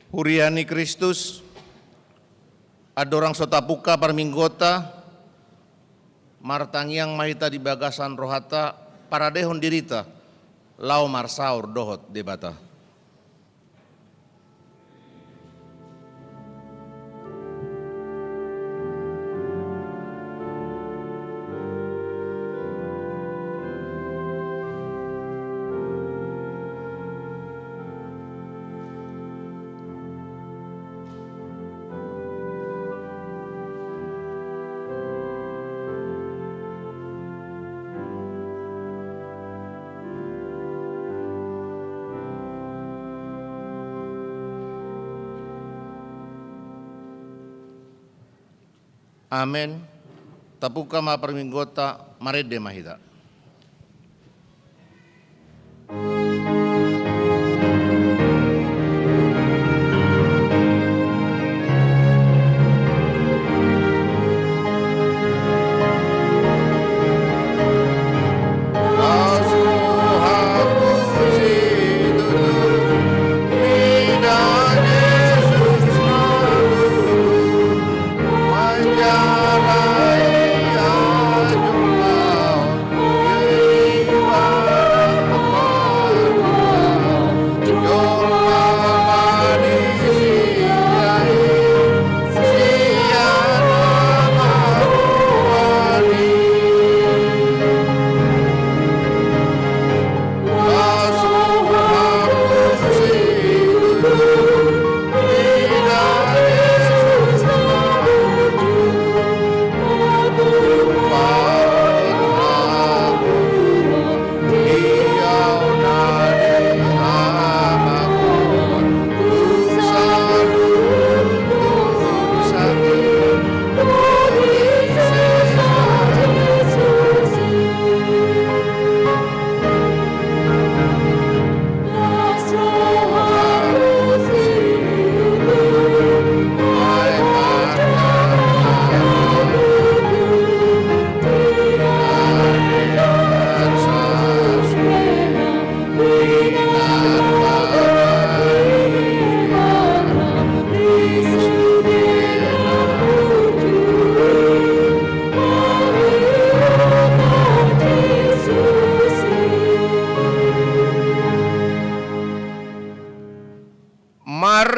Huriani Kristus, adorang sotapuka parminggota, martangiang mahita di bagasan rohata, paradehon dirita, lau marsaur dohot debata. Amen. Tapuka ma parminggota marede mahita.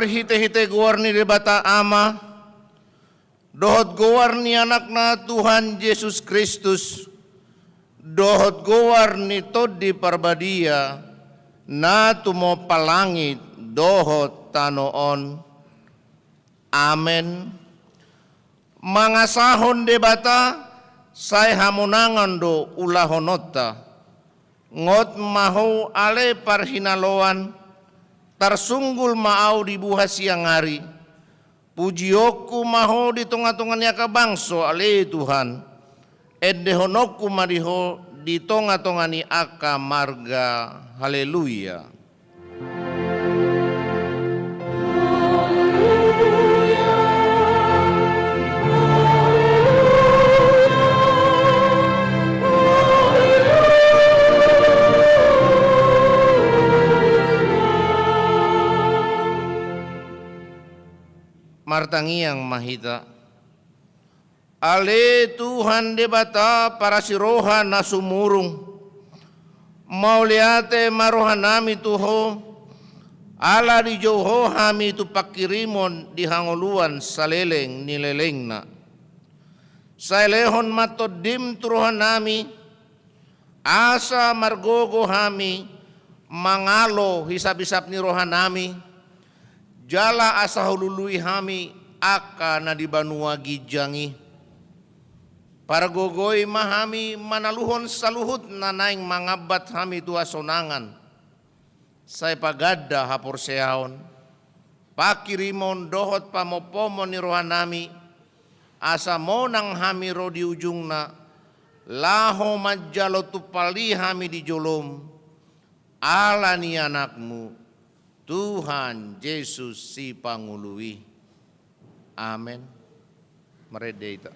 Hite-hite guarni debata ama, dohot guarni anakna Tuhan Yesus Kristus, dohot guarni todi parbadia, na tumo palangit dohot tanoon. Amen. Mangasahon debata, say hamunangan do ulahonota, ngot mahu ale parhinaloan, tarsunggul maau di buha siang hari, pujioku maho di tonga-tongannya ka bangso ale Tuhan, eddehonoku mariho di tonga-tongani aka marga, haleluya. Martangiang mahita, ale Tuhan debata para siroha na sumurung, mauliate marohanami tuho, ala di joho hami tu pakirimon di hangoluan saleleng nilelengna. Sailehon matodim turohanami, asa margogo hami, mangalo hisap-hisap ni rohanami, jala asa hulului hami aka na di banua gijangi. Para gogoy mahami manaluhon saluhut na naing mangabat hami tua sonangan. Say pagadda hapor sehaon. Pakirimon dohot pamopomon ni rohanami. Asa monang hami ro di ujungna. Laho majalo tupali hami di jolom. Ala ni anakmu Tuhan Yesus si pangului. Amen. Meredeita.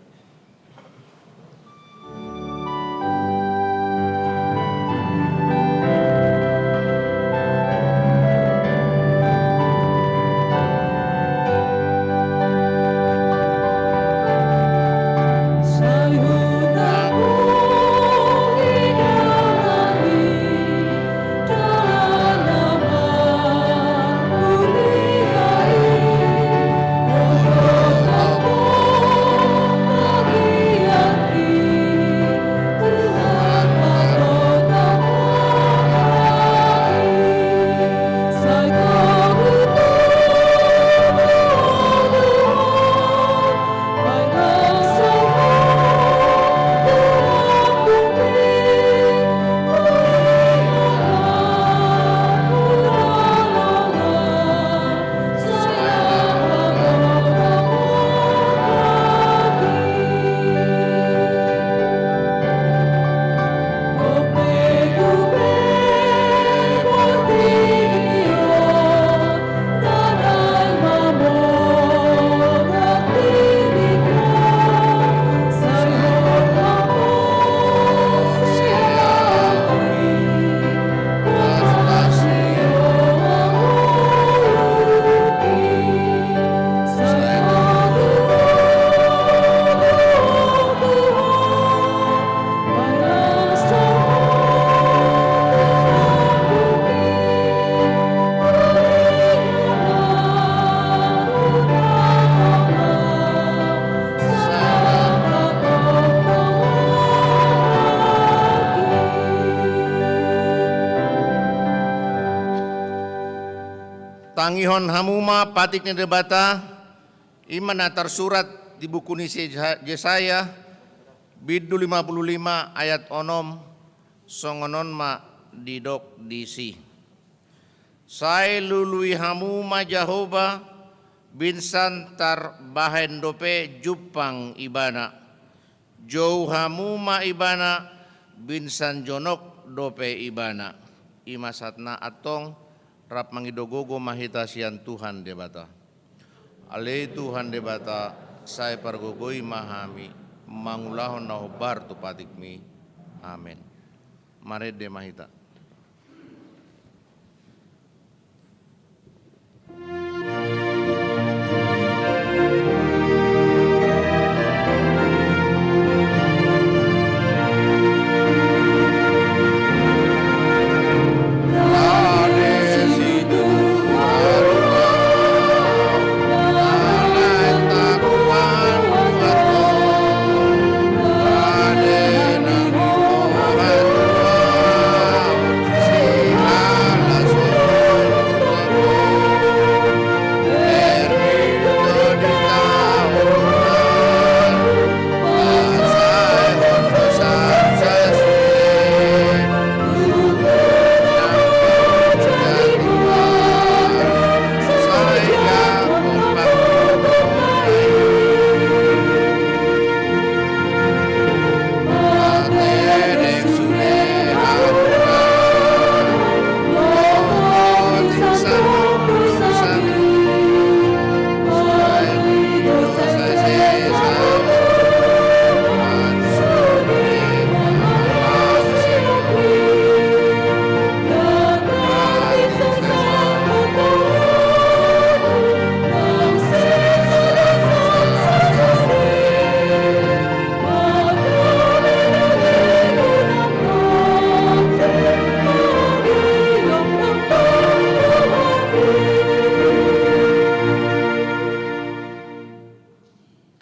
Pangihon hamuma patik ni debata iman tersurat di buku ni Yesaya bidu 55 ayat onom songonon ma didok disi. Sai lului hamuma Jahoba binsan tar bahen dope jupang ibana. Jou hamuma ibana binsan jonok dope ibana. Imasatna atong rap mangidogogo mahita sian Tuhan debata. Ale Tuhan debata saya pargogoi mahami mangulahon na hobar tu patikmi. Amen. Mare de mahita.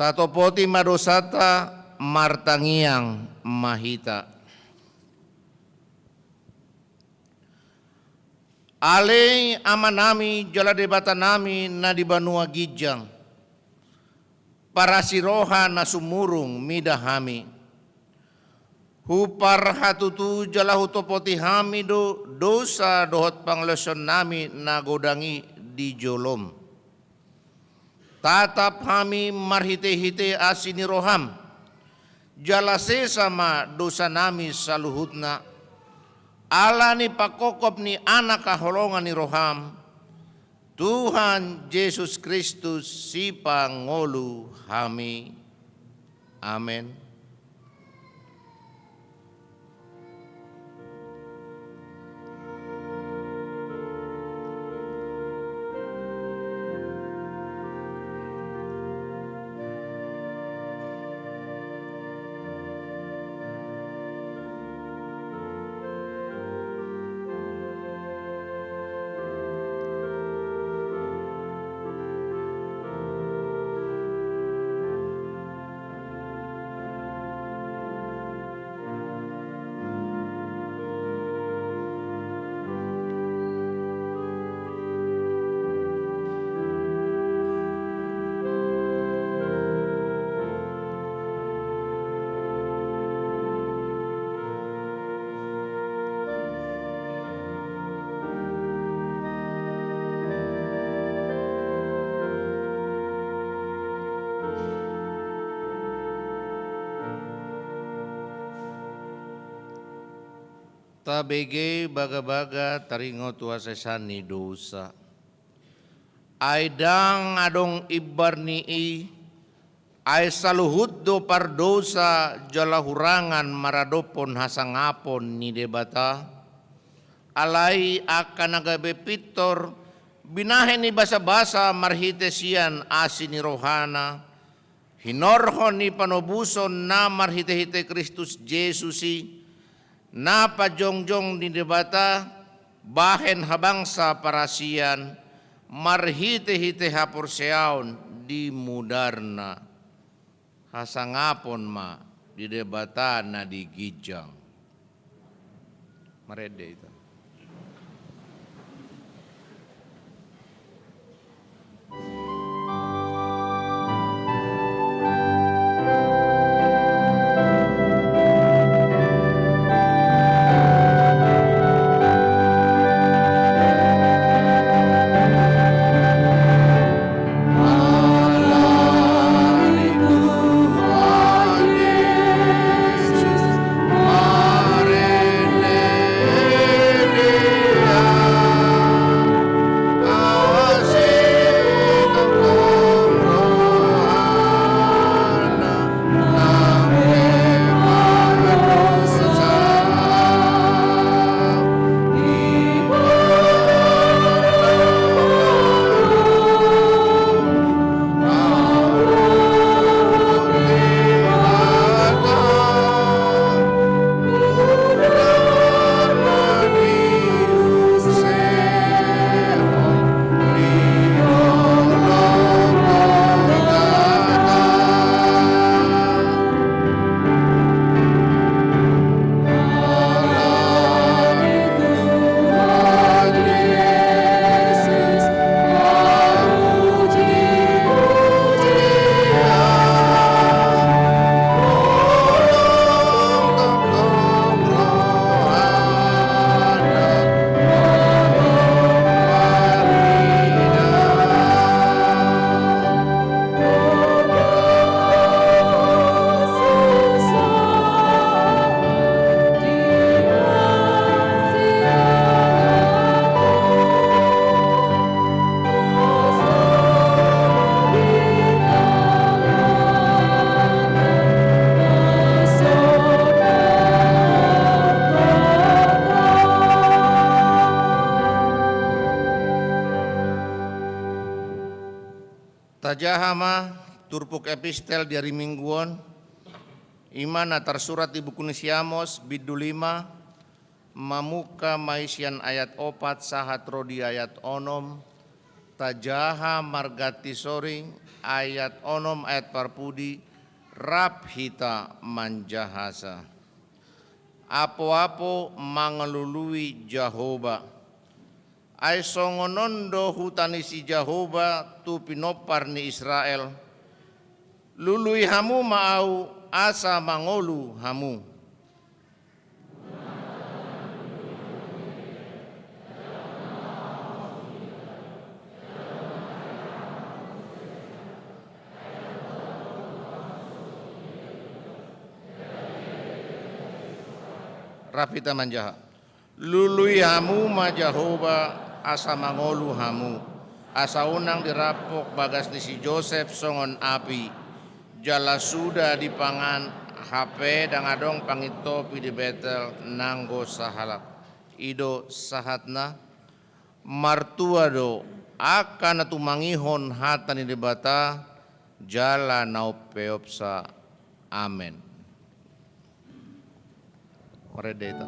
Tatopoti madosata martangiang mahita. Ale amanami jala debata nami na di Banua Gijang. Para siroha na sumurung midahami. Hupar hatutu jala hutopoti hami dosa dohot pangleson nami na godangi di jolom. Tatap kami marhite-hite asini roham. Jalase sama dosa nami saluhutna. Ala ni pakokop ni anak kaholongan ni roham. Tuhan Yesus Kristus si pangolu kami. Amin. Tabege baga-baga taringo tuasesani dosa. Aidang adong ibarnii, ay saluhut do pardosa jala hurangan maradopon hasangapon ni debata. Alay akan nagabe pitor, binahen ni basa-basa marhitesian asin ni rohana. Hinorhon ni panobuson na marhite-hite Kristus Jesusi, na pajongjong di debata bahen habangsa parasian marhite-hite hapurseaon di mudarna hasangapon ma di debata na di Gijang marede itu Jahama turpuk epistel dari mingguan imana tersurat di buku Nisiamos bidu 5 mamuka maisian ayat 4 sahat rodi ayat onom tajaha margati soring ayat onom ayat parpudi rap hita manjahasa apo-apo mangelului Jehovah ay songonondo hutanisi Jehovah tu pinopar ni Israel lului hamu mau asa mangolu hamu rapita manjaha lului hamu ma Jehovah asa mangolu hamu asa unang dirapok bagas ni si Joseph songon api jala sudah dipangan HP dan adong pangitopi di Betel nanggo sahalak ido sahatna martua do akan tumangihon hatani di bata jala nau peopsa amen meredeta.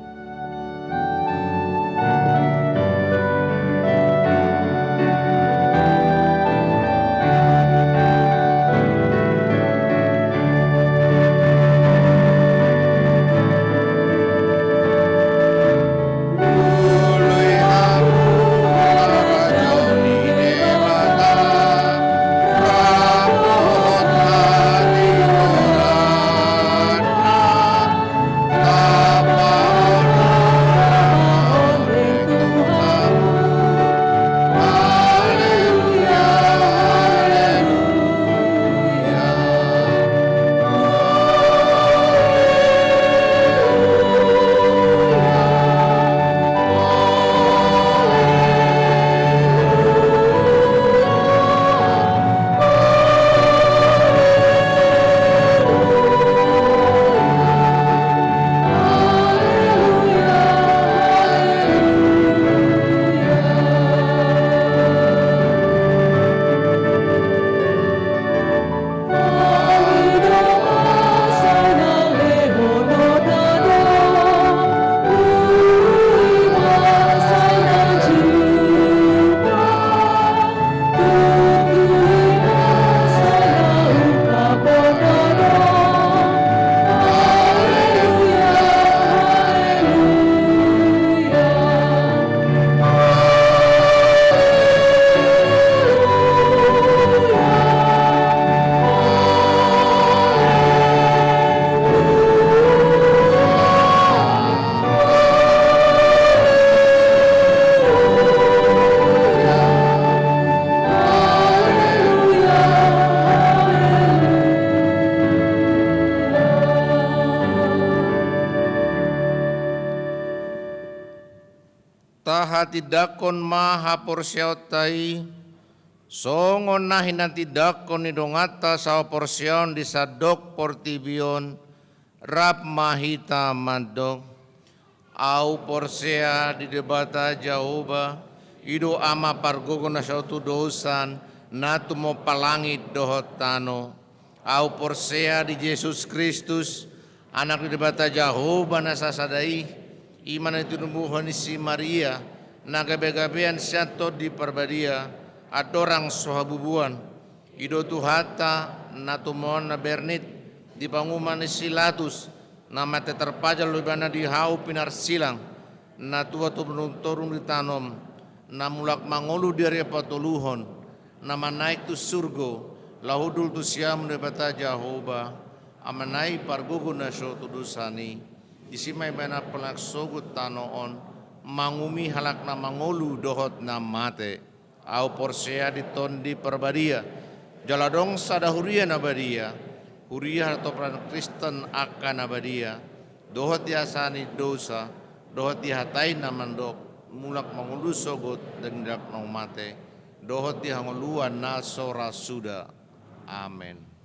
Tidakon maha porsiautai songon nahin tidakon ni dongata sao porsion di sadok portibion rap mahita madok au porsea di debata Jehovah ido ama pargogo na sautu dosan natu mo palangit dohotano au porsea di Yesus Kristus anak di debata Jehovah na sasadai iman itu numbuhan si Maria nagabe-gabean siato di perbadia adorang sohabubuan ido tuhata natumon na bernit di panguman silatus nama terpajal lubana di hau pinar silang na tua tu turun di tanom na mulak mangolu dari patuluhon nama naik tu surgo lahudul tu siam debata Jehovah amanai pargugu na sotu dusani isimai bana pelak sogut tanoon mangumi halak na mangolu dohot na mate au porsea di tondi perbadia jaladong sadahuria na badia huria atau peran Kristen akan abadia dohot yasani dosa dohot dihatai na mandok mulak mangolu sogot dan dak na mate dohot dihangoluan na sora suda amen.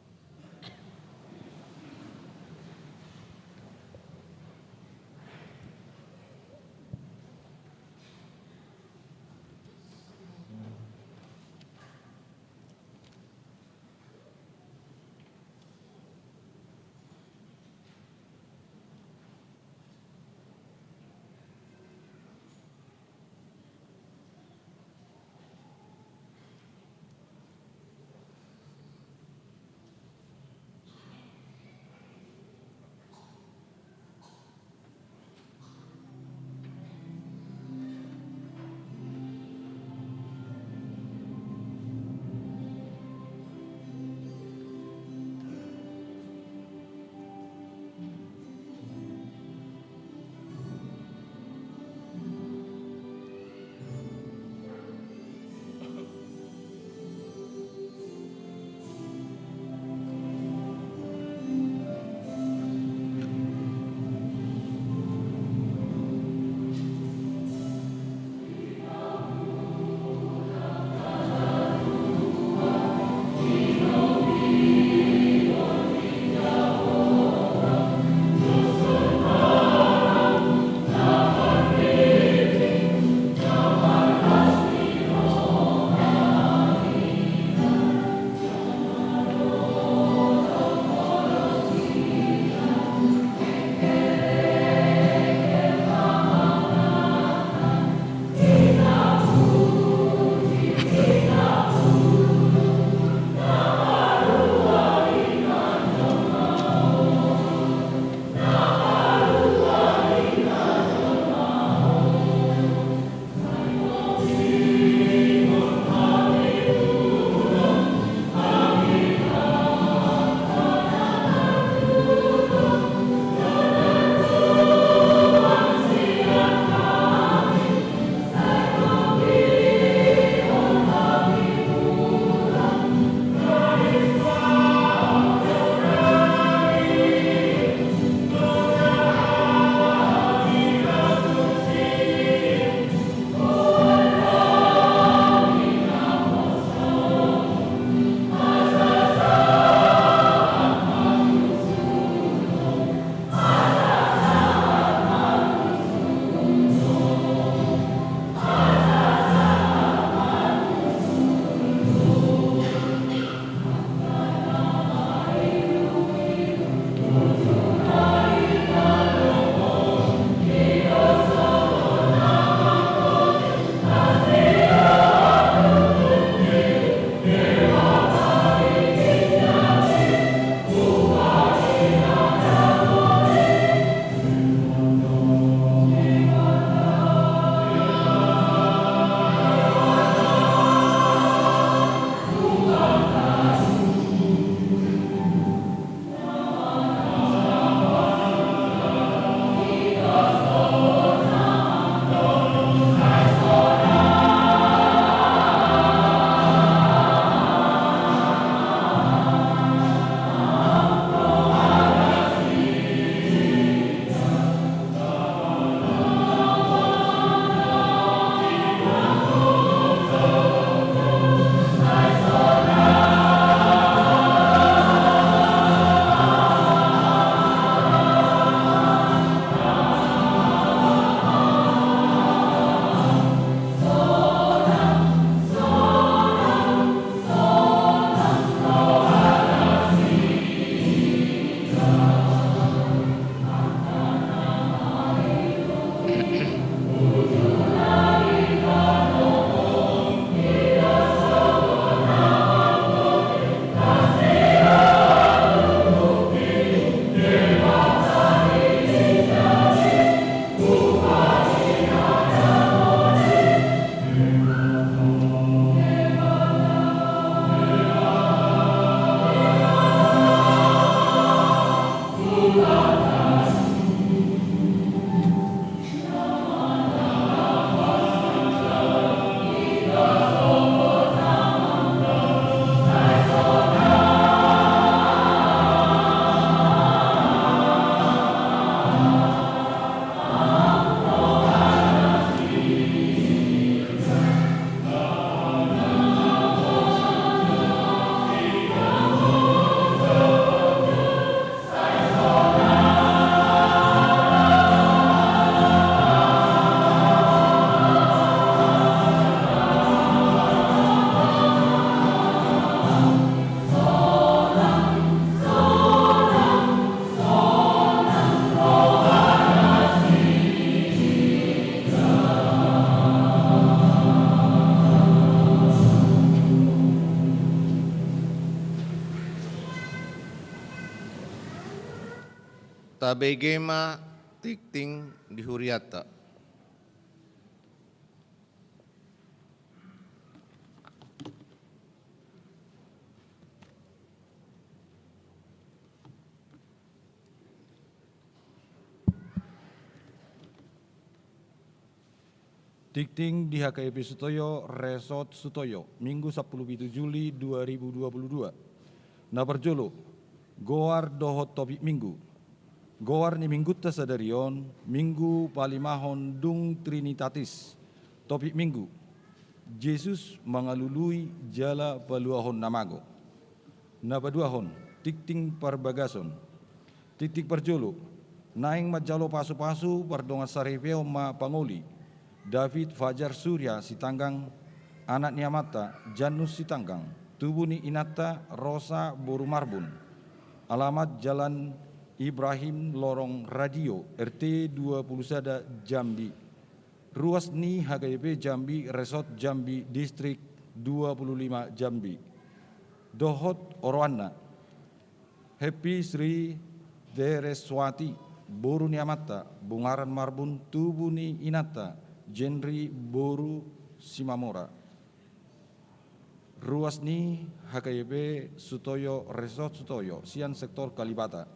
begema tikting dihuriata. Tikting di HKIP Sutoyo, Resort Sutoyo, Minggu 10 Juli 2022. Nabarjolo, Goar Dohot Topik Minggu. Goar ni Minggutta Sadarion, Minggu Palimahon Dung Trinitatis. Topik Minggu, Yesus mengalului jala paluahon namago. Nabaduahon, Tikting Parbagason. Tikting Parjolo, Naing Majalo Pasu-Pasu Pardonga Saripeo Ma Pangoli. David Fajar Surya Sitanggang, anak Niamata Janus Sitanggang, Tubuni Inata Rosa Boru Marbun. Alamat Jalan Ibrahim Lorong Radio RT 21 Jambi. Ruas Ni HKIP Jambi Resort Jambi Distrik 25 Jambi. Dohot Orwana Happy Sri Dereswati Boru Niamata Bungaran Marbun Tubuni Inata Jenri Boru Simamora. Ruas Ni HKIP Sutoyo Resort Sutoyo Sian Sektor Kalibata.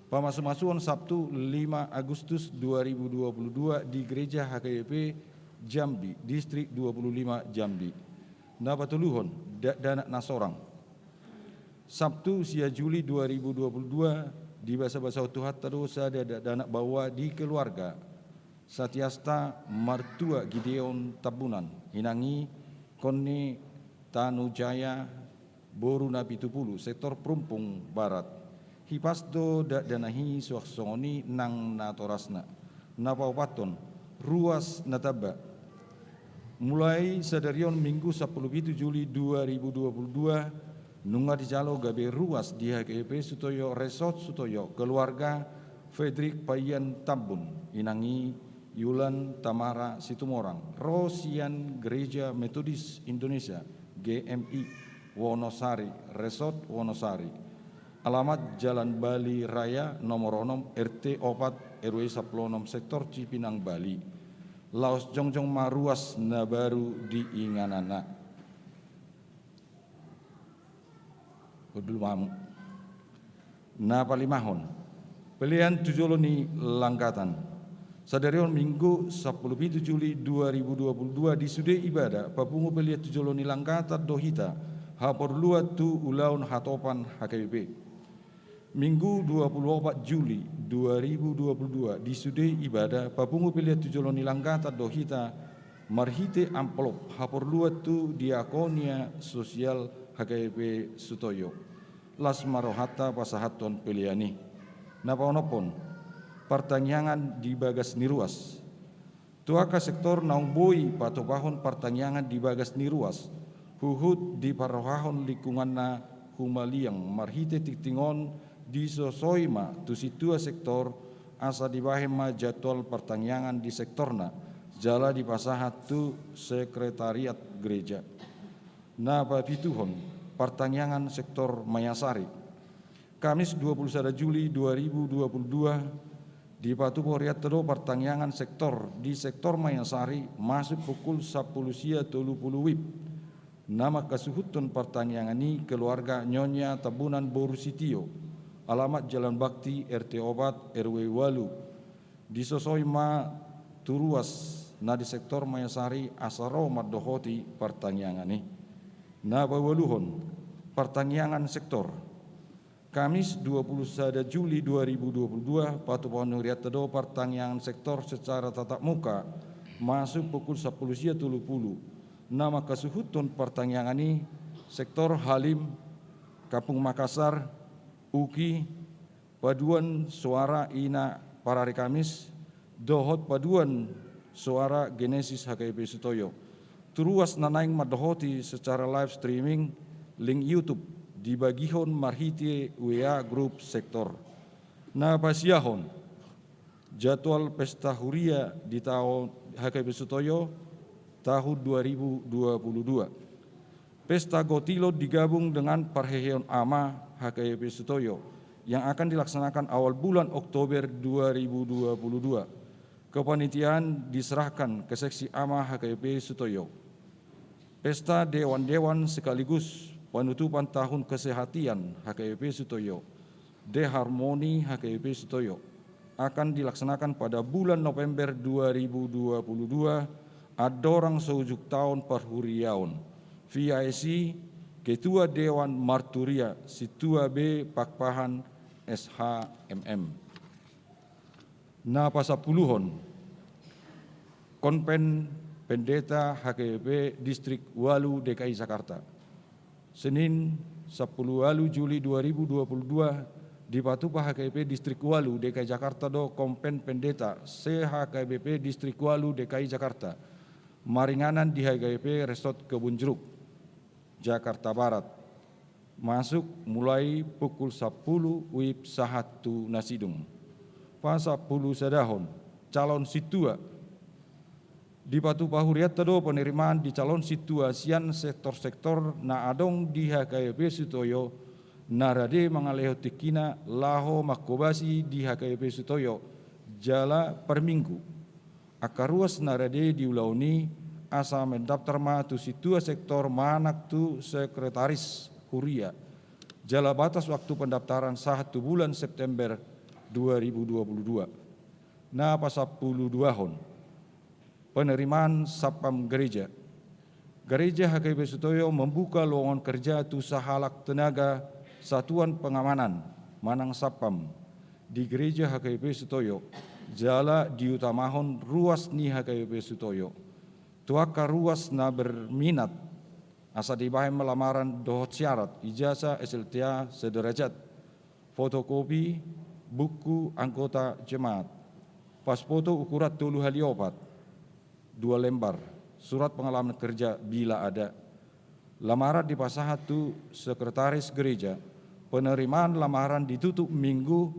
Pamasu-masuan Sabtu 5 Agustus 2022 di Gereja HKIP Jambi Distrik 25 Jambi. Nabatuluhon Danak Nasorang. Sabtu sia Juli 2022 di Basa-Basa Tuhat terus ada danak bawa di keluarga. Satiasta Martua Gideon Tabunan Hinangi Koni Tanujaya Boru Nabi Tupulu Sektor Perumpung Barat. Hipasdo danahi suaksoni nang natorasna. Napaupaton Ruas Nataba. Mulai sadarion Minggu 10 Juli 2022 nunga dijalo gabe ruas di HKIP Sutoyo Resort Sutoyo keluarga Fredrik Payan Tambun Inangi Yulan Tamara Situmorang, Rosian Gereja Metodis Indonesia, GMI, Wonosari, Resort Wonosari. Alamat Jalan Bali Raya, nomor 6, RT 4, RW 16, Sektor Cipinang, Bali. Laos Jongjong Maruas Nabaru di Inganana. Kudul mamu. Napalimahon. Pilihan Tujoloni Langkatan. Sadarion Minggu 10 Juli 2022 di Sude Ibadah Papungu Peliat Tujoloni Langkata Dohita Hapor Luat Tu Ulaun Hatopan HKIP. Minggu 24 Juli 2022 di Sude Ibadah Papungu Peliat Tujoloni Langkata Dohita Marhite Amplop Hapor Luat Tu Diakonia Sosial HKIP Sutoyo Las Marohata Pasahaton Peliani. Napaonopon pertanyaan di Bagas Niruas. Tuaka sektor naungboi patopahon pertanyaan di Bagas Niruas. Huhut di parohahon lingkunganna humaliang marhite tiktingon di sosoima tu situa sektor asa dibahema jadwal pertanyaan di sektorna. Jala di pasahat tu sekretariat gereja. Napa pituhon pertanyaan sektor Mayasari. Kamis 21 Juli 2022 di Patu Poriat Tedo pertanyaan sektor di sektor Mayasari masuk pukul 10 sia 30 wib. Nama kasuhutun pertanyaan ini keluarga Nyonya Tabunan Boru Sitio. Alamat Jalan Bakti RT Obat RW Walu. Di Sosoima Turuas na di sektor Mayasari Asaro Madohoti pertanyaan ini. Na bawaluhon pertanyaan sektor Kamis 21 Juli 2022 Patu Ponuriat Tedo pertanyaan sektor secara tatap muka masuk pukul 10.30. Nama kasuhutun pertanyaan ini sektor Halim, Kapung Makassar, Uki, Paduan Suara Ina Parari Kamis, Dohot Paduan Suara Genesis HKIP Sutoyo. Turuas nanaing madohoti secara live streaming link YouTube di bagihon marhiti WA Group Sektor. Na pasiahon jadwal pesta huria di tahun HKIP Sutoyo tahun 2022. Pesta Gotilo digabung dengan Parheheon Ama HKIP Sutoyo yang akan dilaksanakan awal bulan Oktober 2022. Kepanitiaan diserahkan ke Seksi AMA HKBP Sutoyo. Pesta Dewan-Dewan sekaligus penutupan tahun kesehatan HKBP Sutoyo, De Harmoni HKBP Sutoyo, akan dilaksanakan pada bulan November 2022 adorang seujuk tahun perhuriaun. VIC Ketua Dewan Marturia Situa B Pakpahan SHMM. Na pasapuluhon Konven Pendeta HKBP Distrik Walu DKI Jakarta. Senin 10 Juli 2022 di Patupa HKBP Distrik Walu DKI Jakarta do Konven Pendeta CHKBP Distrik Walu DKI Jakarta. Maringanan di HKBP Resort Kebun Jeruk, Jakarta Barat. Masuk mulai pukul 10 WIB Sahatu Nasidung. Pasa 10 Sadahon, calon situa. Di Patupa Huriat tado penerimaan di calon situasian sektor-sektor na adong di HKBP Sutoyo narade mangaleho tikina laho makobasi di HKBP Sutoyo jala per minggu. Akaruas narade diulauni asa mendaftar ma tu situa sektor manak tu sekretaris Huria. Jala batas waktu pendaftaran 1 bulan September 2022. Na pasapuluh 2 hon. Penerimaan sapam gereja. Gereja HKBP Sutoyo membuka lowongan kerja tu sahalak tenaga satuan pengamanan manang sapam di gereja HKBP Sutoyo. Jala diutamahon ruas ni HKBP Sutoyo. Tuaka ruas na berminat asa dibahe melamaran dohot syarat ijazah SLTA sederajat, fotokopi buku anggota jemaat, pas foto ukuran 30 haliopat, 2 lembar, surat pengalaman kerja bila ada. Lamaran di pasahat tu sekretaris gereja. Penerimaan lamaran ditutup minggu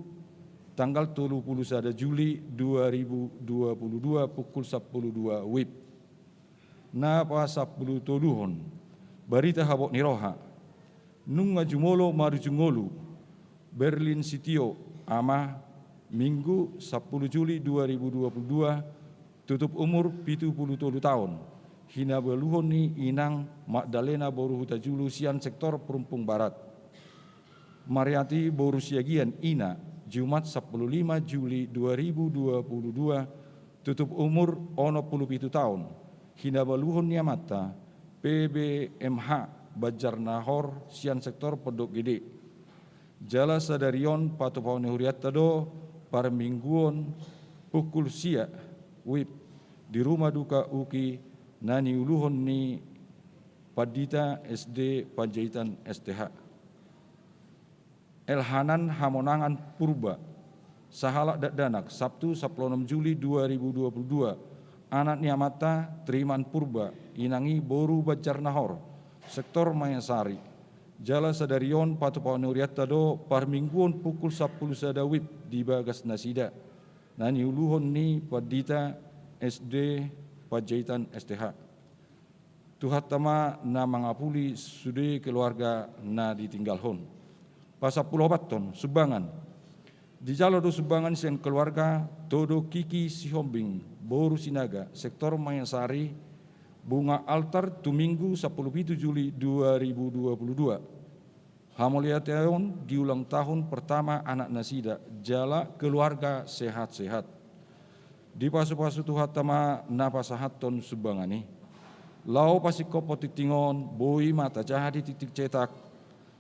tanggal 31 Juli 2022 pukul 12 WIB. Na pasapuluh toluhon. Barita habok niroha. Nunga jumolo maru jungolu. Berlin Sitio ama minggu 10 Juli 2022 tutup umur 73 tahun. Hina beluhon ni inang Magdalena Boru Huta Julu sian sektor Perumpung Barat. Mariati Boru Siagian Ina Jumat 15 Juli 2022 tutup umur 67 tahun. Hina beluhon ni amata PBMH Bajar Nahor sian sektor Pondok Gede. Jala sadarion Patupaone Huriat tado par mingguon pukul sia WIB di rumah duka Uki Nani Uluhon ni Padita SD Panjaitan STH. Elhanan Hamonangan Purba Sahalak Dakdanak Sabtu 16 Juli 2022 anak niamata Triman Purba inangi Boru Bajar Nahor sektor Mayasari. Jala sadarion Patupaone Huriat tado par mingguon pukul 10 sada WIB di Bagas Nasida. Nani Uluhon ni Padita SD Panjaitan STH. Tuhat tama na mangapuli sude keluarga na ditinggalhon. Pasapuluh baton Subangan. Di jalo do Subangan sen keluarga todo Kiki Sihombing Boru Sinaga sektor Mayasari bunga altar tu minggu 10 Juli 2022. Hamoliateon di ulang tahun pertama anak Nasida jala keluarga sehat-sehat. Di pasu-pasu tuhat tama napasahaton Subangani. Lau pasiko potitingon boi mata jahat di titik cetak.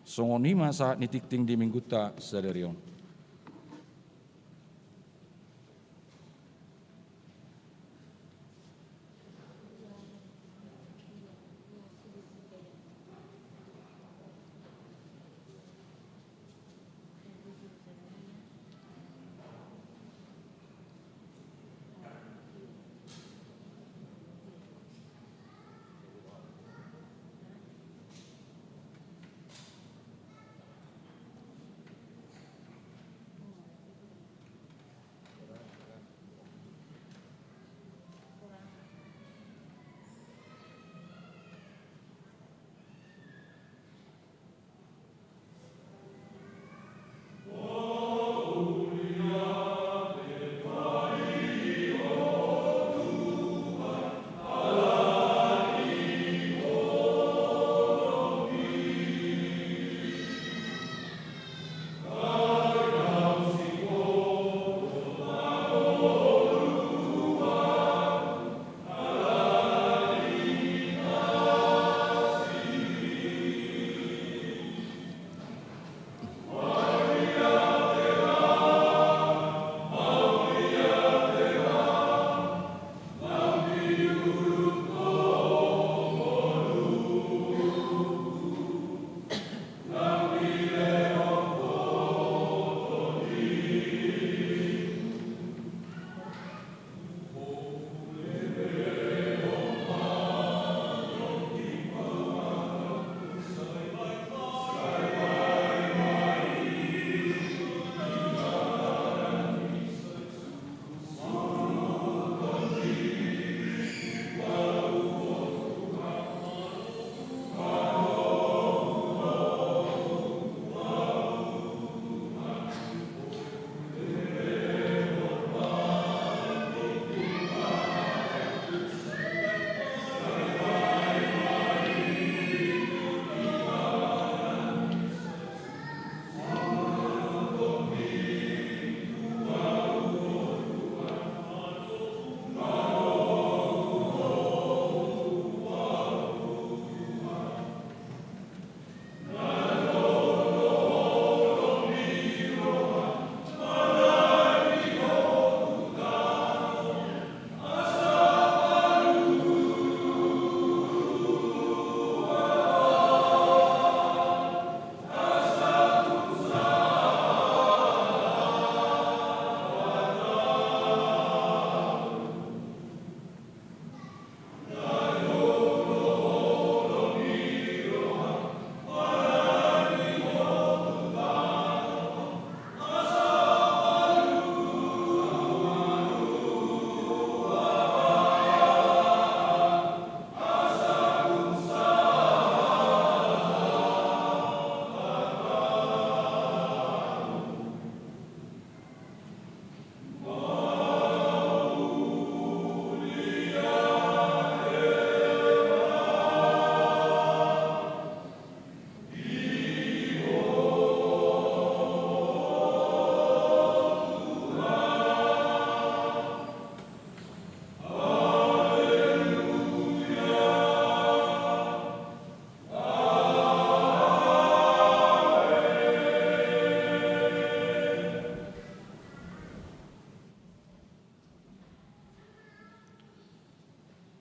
Songoni masa nitikting di mingguta sadarion.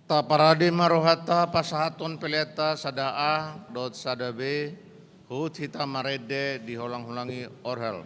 Ta parade marohata pasahaton peleta sadaa dot sadabe hut hita marede diholang-holangi orhel.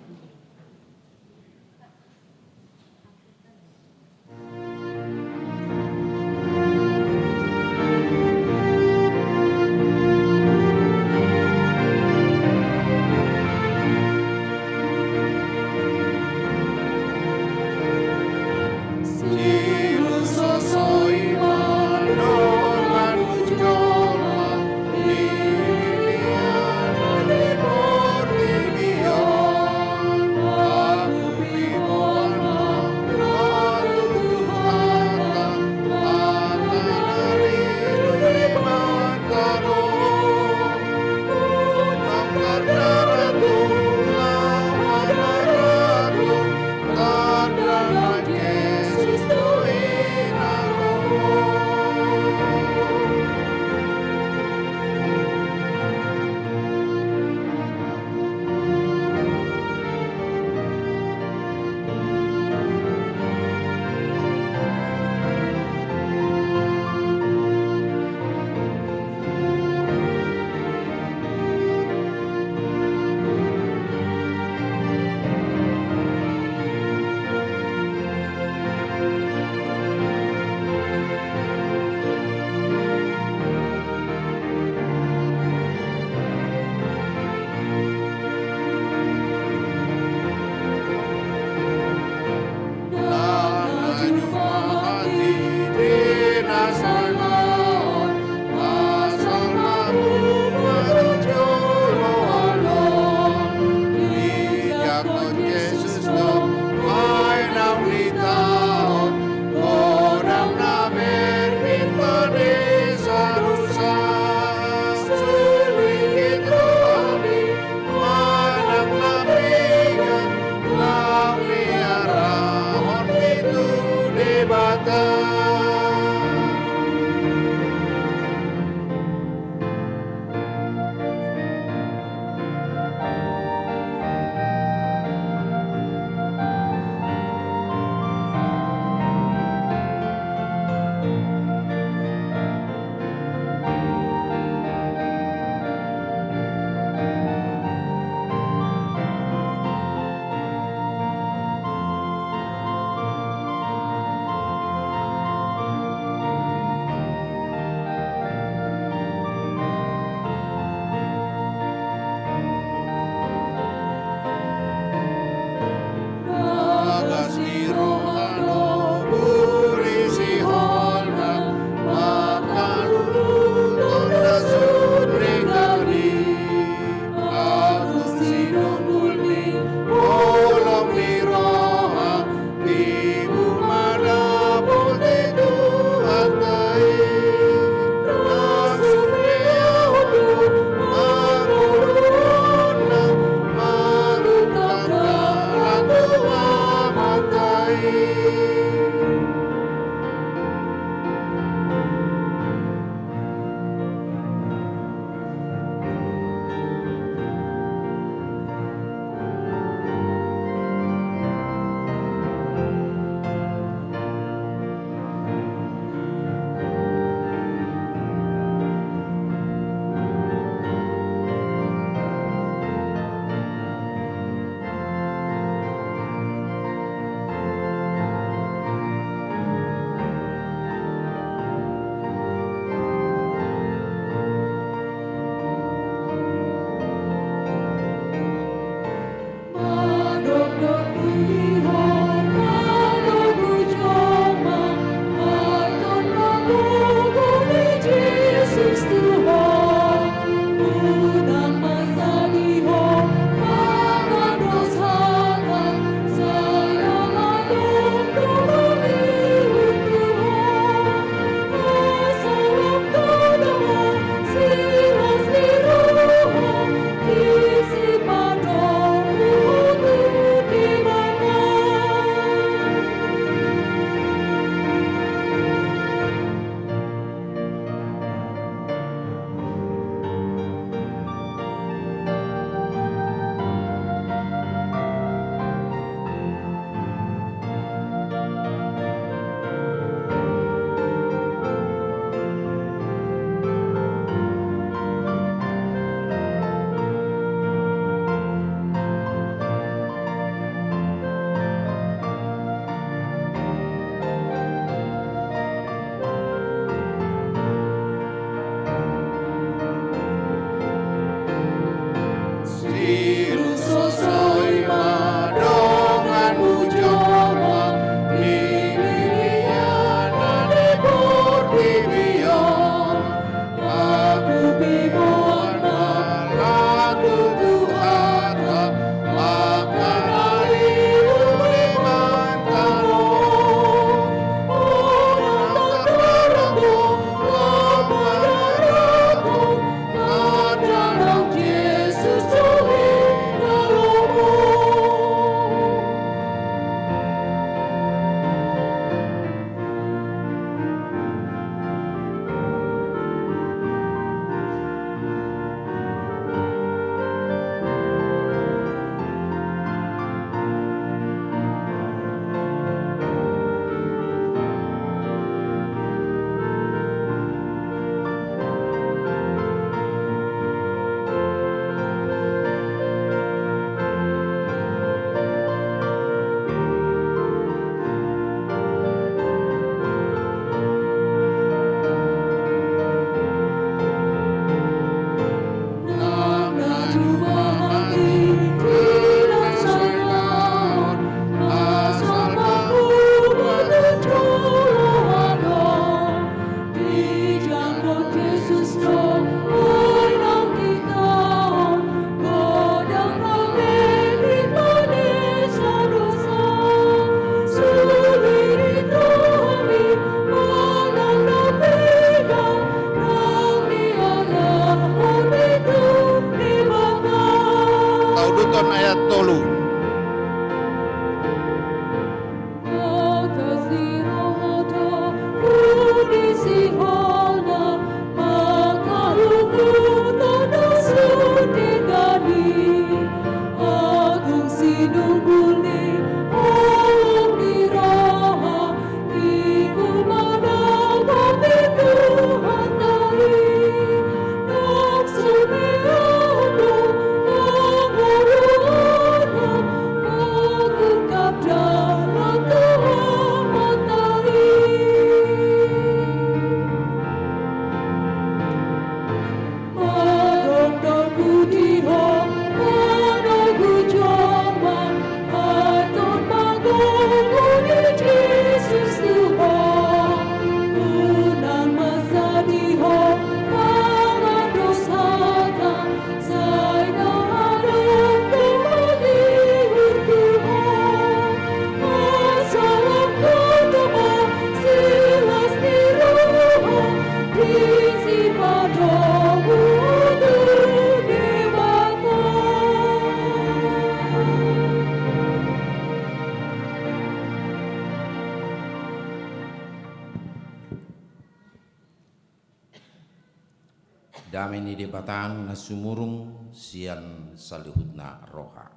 Damai di batang nasumurung sian salihutna roha.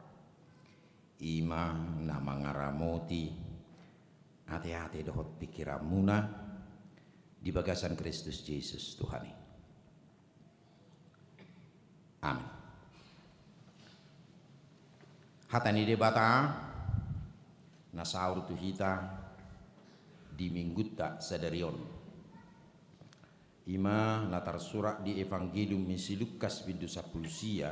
Ima nama ngaramoti hati-hati dohot pikiramuna di bagasan Kristus Yesus Tuhan. Amin. Hatani di bata nasaur tuhita di minggutta sadarion. Ima latar surat di Evangelium misi Lukas bindu sapulusia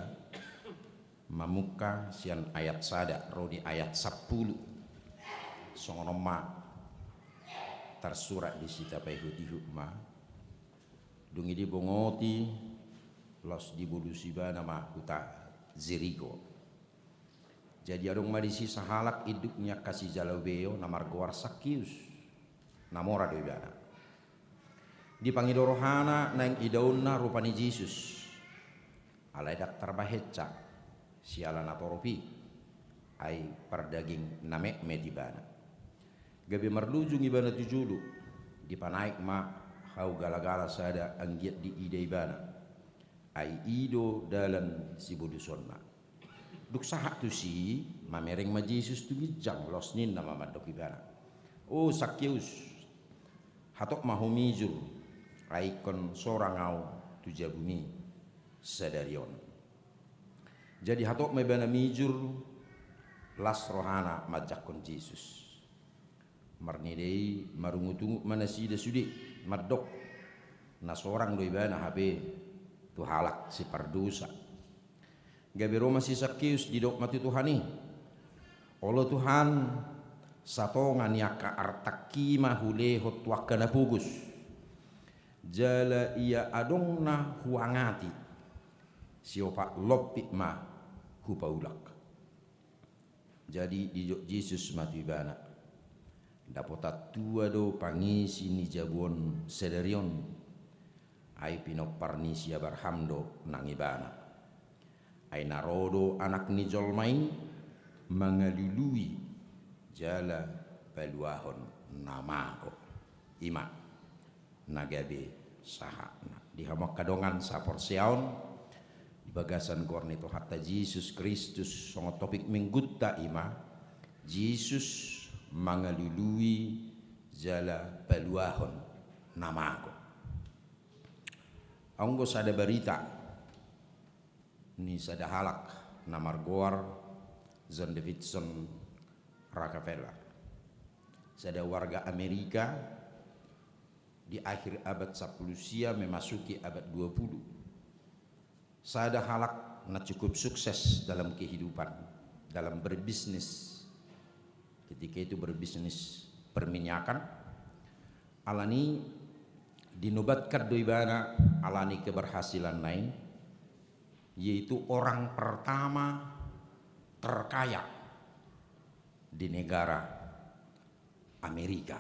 mamuka sian ayat sada rodi ayat 10 songonoma tersurat di sita pehudi hukma dungi di bongoti los di bulusiba nama huta Zerigo. Jadi adong madisi sahalak hidupnya kasih jalaweo namar goar Sakius namora doibana dipanggil rohana nang idauna rupani Yesus alai daktar baheca siala natoropi ai pardaging namek medibana gabi marlujung ibana tujulu dipanaik ma hau galagala sada anggiat di ide ibana ai ido dalam si budusonna duk sahat tu si mamereng ma Yesus tu bijang losnin nama madok ibana oh Sakius hatok mahumijur aikon sorangau tuja bumi sadarion. Jadi hatok mebana mijur las rohana majakon Yesus. Marnidei marungutungu manasida sudi madok na sorang doibana habe tu halak si pardusa. Gabi Roma si Sakius didok mati Tuhani. Olo Tuhan satongan yaka artaki mahule hotwakana pugus. Jala ia adongna huangati siopa lopik ma hupaulak. Jadi di Yesus mati bana dapotat tua do pangisi ni jabuon sedarion ai pinok parnisia barhamdo nangibana ai narodo anak ni jolmain mangalului jala paluahon namako ima nagabe sahana di hamak kadongan sapor siaon di bagasan gornito hatta Yesus Kristus songo topik menggutta ima Yesus mangalului jala paluahon namako anggo sada berita ni sada halak namar goar John Davidson Rockefeller sada warga Amerika di akhir abad 10 sia memasuki abad 20 sada halak na cukup sukses dalam kehidupan dalam berbisnis ketika itu berbisnis perminyakan alani dinobatkan doibana alani keberhasilan lain yaitu orang pertama terkaya di negara Amerika.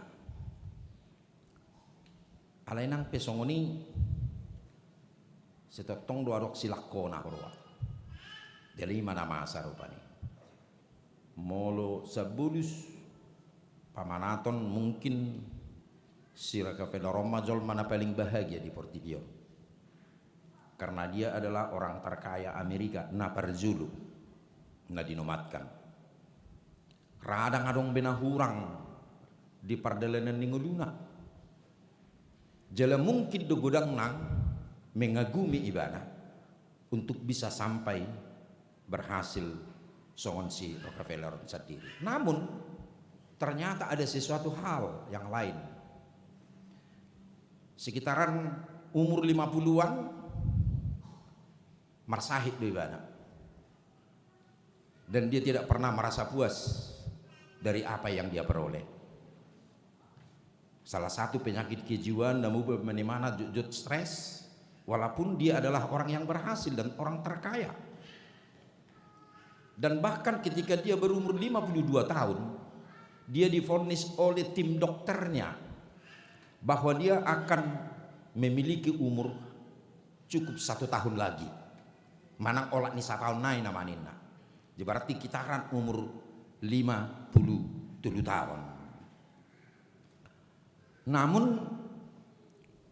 Alainang pesongoni setotong dua dok silakona korwa. Jadi mana masa rupani. Molo sabulus pamanaton mungkin si Rockefeller Romajol mana paling bahagia di Portibio, karena dia adalah orang terkaya Amerika na Parzulu na dinomatkan radang adong benahurang di pardelenan ninguluna jala mungkin do godang nang mengagumi ibana untuk bisa sampai berhasil songon si Rockefeller sendiri. Namun ternyata ada sesuatu hal yang lain. Sekitaran umur 50-an marsahid do ibana, dan dia tidak pernah merasa puas dari apa yang dia peroleh. Salah satu penyakit kejiwaan namu bagaimana jujut stres, walaupun dia adalah orang yang berhasil dan orang terkaya. Dan bahkan ketika dia berumur 52 tahun, dia divonis oleh tim dokternya bahwa dia akan memiliki umur cukup 1 tahun lagi. Manang olak ni 1 tahun naik namanina. Jadi berarti kitaran umur 57 tahun. Namun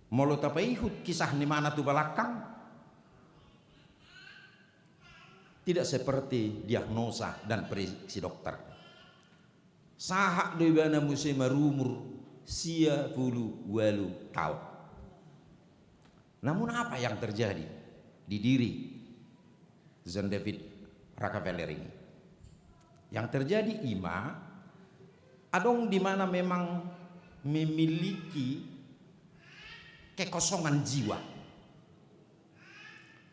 molo tapaihut kisah ni mana tu belakang tidak seperti diagnosa dan prediksi dokter. Sahak debana musim merumur 58 tahun. Namun apa yang terjadi di diri John David Rockefeller ini? Yang terjadi adong di mana memang memiliki kekosongan jiwa.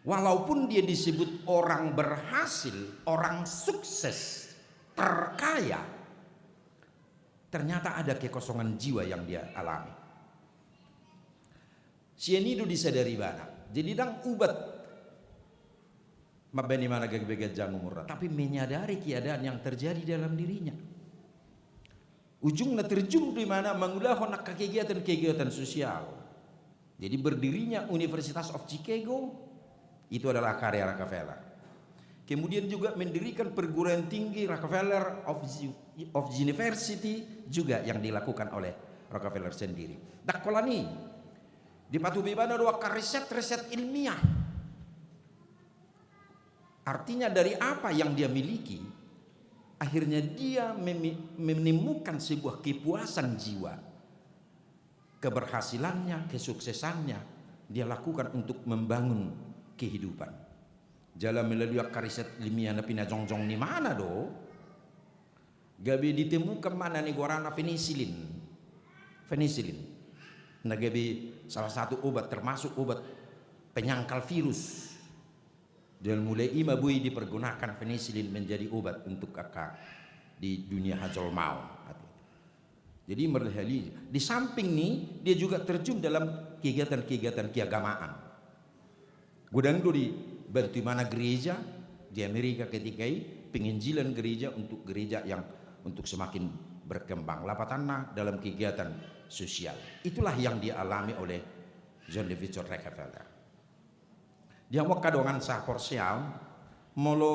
Walaupun dia disebut orang berhasil, orang sukses, terkaya, ternyata ada kekosongan jiwa yang dia alami. Sienido disadari bana. Jadi dang ubat mabeni mana gag-gag jang umur, tapi menyadari keadaan yang terjadi dalam dirinya. Ujungnya terjun di mana mengulahon kegiatan-kegiatan sosial. Jadi berdirinya Universitas of Chicago itu adalah karya Rockefeller. Kemudian juga mendirikan perguruan tinggi Rockefeller of University juga yang dilakukan oleh Rockefeller sendiri. Dakolani di patubibana dua riset ilmiah. Artinya dari apa yang dia miliki, akhirnya dia menemukan sebuah kepuasan jiwa. Keberhasilannya, kesuksesannya dia lakukan untuk membangun kehidupan. Jalan melalui riset ilmiah na pinajong-jong ni mana do? Gabi ditemukan mana ni guarana penicillin. Nah gabi salah satu obat termasuk obat penyangkal virus. Dan mulai bui dipergunakan penicillin menjadi obat untuk kakak di dunia hajol mau. Jadi merhali di samping nih dia juga terjun dalam kegiatan-kegiatan keagamaan. Gudang di bantu mana gereja di Amerika ketika penginjilan gereja untuk gereja yang untuk semakin berkembang. Lapatanna dalam kegiatan sosial. Itulah yang dialami oleh John David Rockefeller. Dia mau kadongan sah porsial molo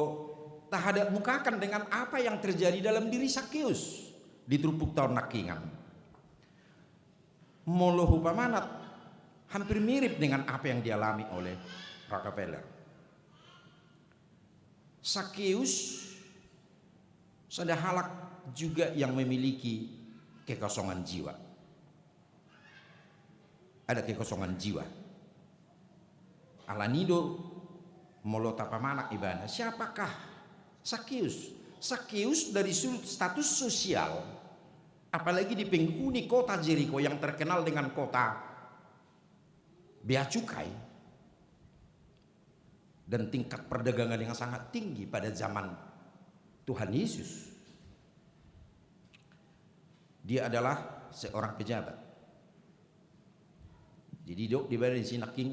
tahadap mukakan dengan apa yang terjadi dalam diri Sakeus di trupuk tahun nakingan. Molo hupamanat hampir mirip dengan apa yang dialami oleh Rockefeller. Sakeus sadahalak juga yang memiliki kekosongan jiwa. Ada kekosongan jiwa. Alanido molo tapamanak ibana. Siapakah Sakeus? Sakeus dari sudut status sosial, apalagi di penghuni kota Jericho yang terkenal dengan kota bea cukai dan tingkat perdagangan yang sangat tinggi pada zaman Tuhan Yesus. Dia adalah seorang pejabat. Jadi dok di badan sinaking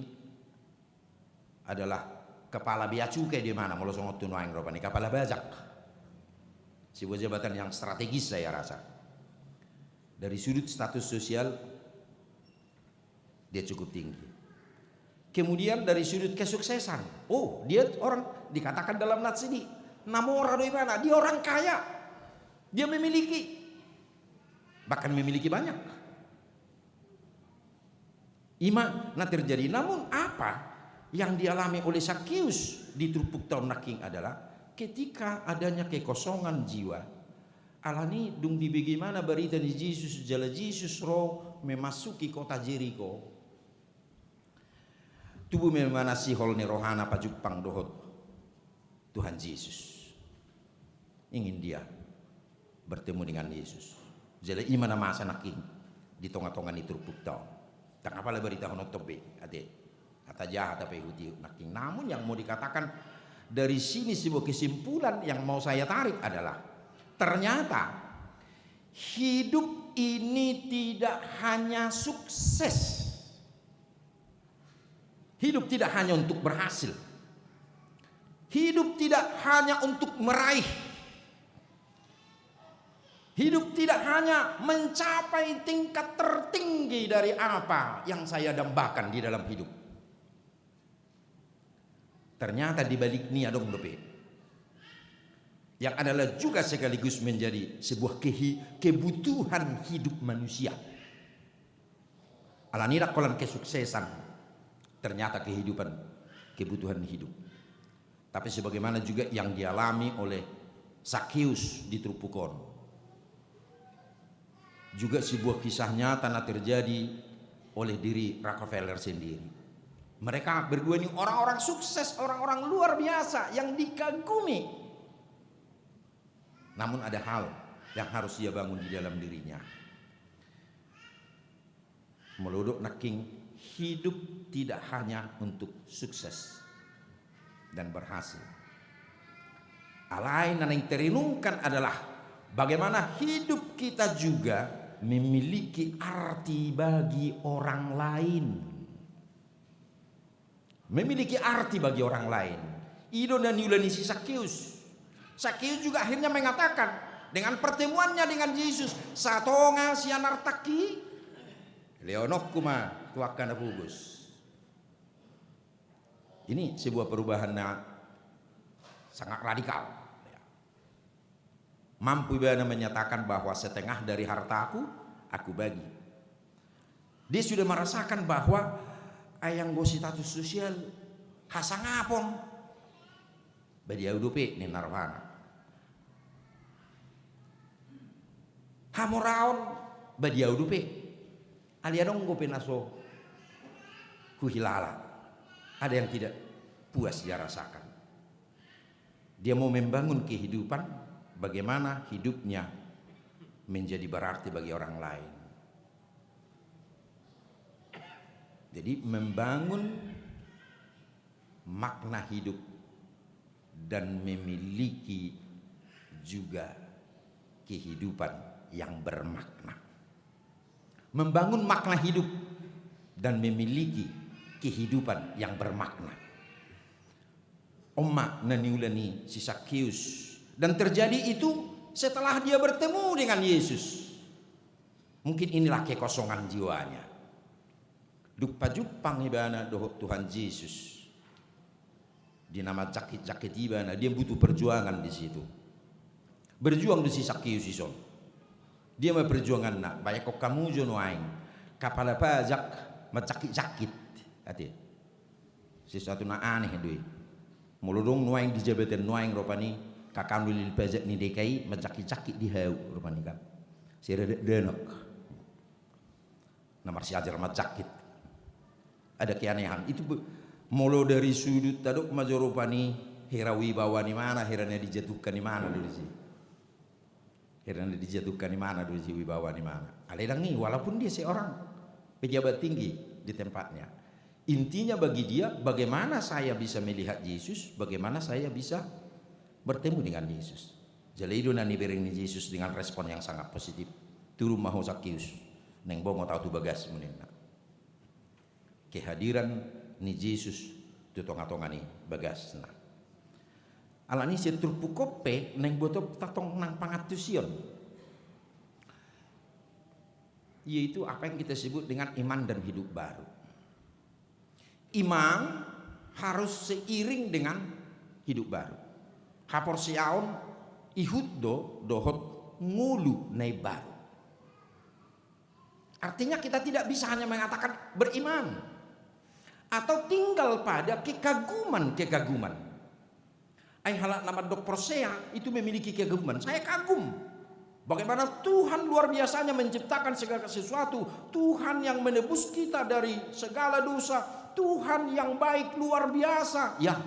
adalah kepala bea cukai di mana molo songot tunuang ropani kepala bajak. Sebuah jabatan yang strategis saya rasa. Dari sudut status sosial dia cukup tinggi. Kemudian dari sudut kesuksesan, dia orang dikatakan dalam nats ini namora dari mana? Dia orang kaya. Dia memiliki bahkan memiliki banyak. Ima na terjadi, namun apa yang dialami oleh Zakheus di Trupuk Tahun Naking adalah ketika adanya kekosongan jiwa. Alani dung di bagaimana berita di Yesus, jala Yesus roh memasuki kota Jericho. Tubuh memana sihol ni rohana pajupang dohot Tuhan Yesus. Ingin dia bertemu dengan Yesus. Jadi imana masa naking di tengah-tengah ni Trupuk Tahun. Tak apalah berita hono tobe ade kata jahat apa Yahudi naking. Namun yang mau dikatakan dari sini sebuah kesimpulan yang mau saya tarik adalah ternyata hidup ini tidak hanya sukses. Hidup tidak hanya untuk berhasil. Hidup tidak hanya untuk meraih. Hidup tidak hanya mencapai tingkat tertinggi dari apa yang saya dambakan di dalam hidup. Ternyata di balik ini ada dope yang adalah juga sekaligus menjadi sebuah kebutuhan hidup manusia. Alanirak kolan kesuksesan, ternyata kehidupan, kebutuhan hidup. Tapi sebagaimana juga yang dialami oleh Zakheus di Trupukon, juga sebuah kisah nyata terjadi oleh diri Rockefeller sendiri. Mereka berdua ini orang-orang sukses, orang-orang luar biasa yang dikagumi. Namun ada hal yang harus dia bangun di dalam dirinya. Melodok naking hidup tidak hanya untuk sukses dan berhasil. Alain yang terenungkan adalah bagaimana hidup kita juga memiliki arti bagi orang lain. Memiliki arti bagi orang lain. Ido dan Yulani si Zakheus. Zakheus juga akhirnya mengatakan dengan pertemuannya dengan Yesus, satonga sianartaki leonok kuma tuakan abugus. Ini sebuah perubahan sangat radikal. Mampu Ibana menyatakan bahwa setengah dari hartaku aku bagi. Dia sudah merasakan bahwa ayang go status sosial hasangapon badi audupe ni narwana. Hamoraon badi audupe alianong go penaso kuhilala. Ada yang tidak puas dia rasakan. Dia mau membangun kehidupan bagaimana hidupnya menjadi berarti bagi orang lain. Jadi membangun makna hidup dan memiliki juga kehidupan yang bermakna. Membangun makna hidup dan memiliki kehidupan yang bermakna. Omma naniulani si Zakheus. Dan terjadi itu setelah dia bertemu dengan Yesus. Mungkin inilah kekosongan jiwanya. Duk pajupang ibana dohok Tuhan Yesus. Di nama jakit-jakit ibana, dia butuh perjuangan di situ. Berjuang di si Zakheus ison. Dia mau perjuangan nak, banyak kok kamu jono aing. Kapala pajak macakit-jakit. Hati. Sesuatu na aneh doi. Muludong nuaing di jabatan nuaing ropani kakam lilil pajak ni DKI macaki-caki di hau rupanya kan si denok nomor si ajar macakit ada keanehan itu mulu dari sudut taduk majorupani herawi bawa ni mana heranya dijatuhkan di mana dulu sih heranya dijatuhkan di mana dulu sih wibawa di mana aledang nih walaupun dia seorang pejabat tinggi di tempatnya intinya bagi dia bagaimana saya bisa melihat Yesus bagaimana saya bisa bertemu dengan Yesus. Jadi itu nani bering ni Yesus dengan respon yang sangat positif. Turun mahu Zakheus, neng bongo tahu tu bagas menena. Kehadiran ni Yesus tu tonga-tonga ni bagas nah. Alani si turpukope neng botop tatong nang pangatusion. Yaitu apa yang kita sebut dengan iman dan hidup baru. Iman harus seiring dengan hidup baru. Hapor siaon ihut dohot ngulu nai baru. Artinya kita tidak bisa hanya mengatakan beriman atau tinggal pada kekaguman-kekaguman. Halak nama Dok Persea itu memiliki kekaguman. Saya kagum bagaimana Tuhan luar biasanya menciptakan segala sesuatu. Tuhan yang menebus kita dari segala dosa. Tuhan yang baik luar biasa. Ya,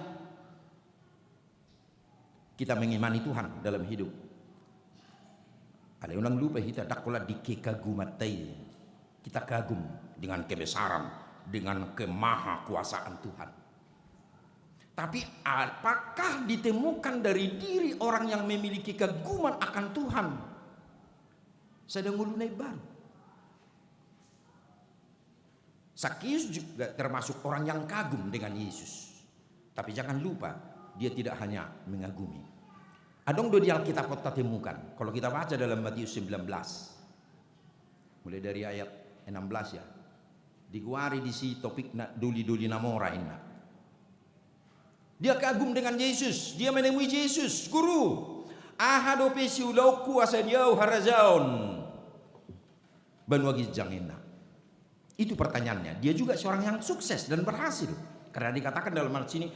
kita mengimani Tuhan dalam hidup. Ada orang lupa kita dakola di kekagumatai. Kita kagum dengan kebesaran, dengan kemahakuasaan Tuhan. Tapi apakah ditemukan dari diri orang yang memiliki kegaguman akan Tuhan sedang mulai baru? Sakius juga termasuk orang yang kagum dengan Yesus. Tapi jangan lupa, dia tidak hanya mengagumi. Adong do di Alkitab kita temukan. Kalau kita baca dalam Matius 19, mulai dari ayat 16 ya. Diguari di si topik duli-duli namora inna. Dia kagum dengan Yesus. Dia menemui Yesus. Guru, ahado pesi ulau kuasa diau harazaon. Banuagi jangena. Itu pertanyaannya. Dia juga seorang yang sukses dan berhasil. Karena dikatakan dalam hal sini,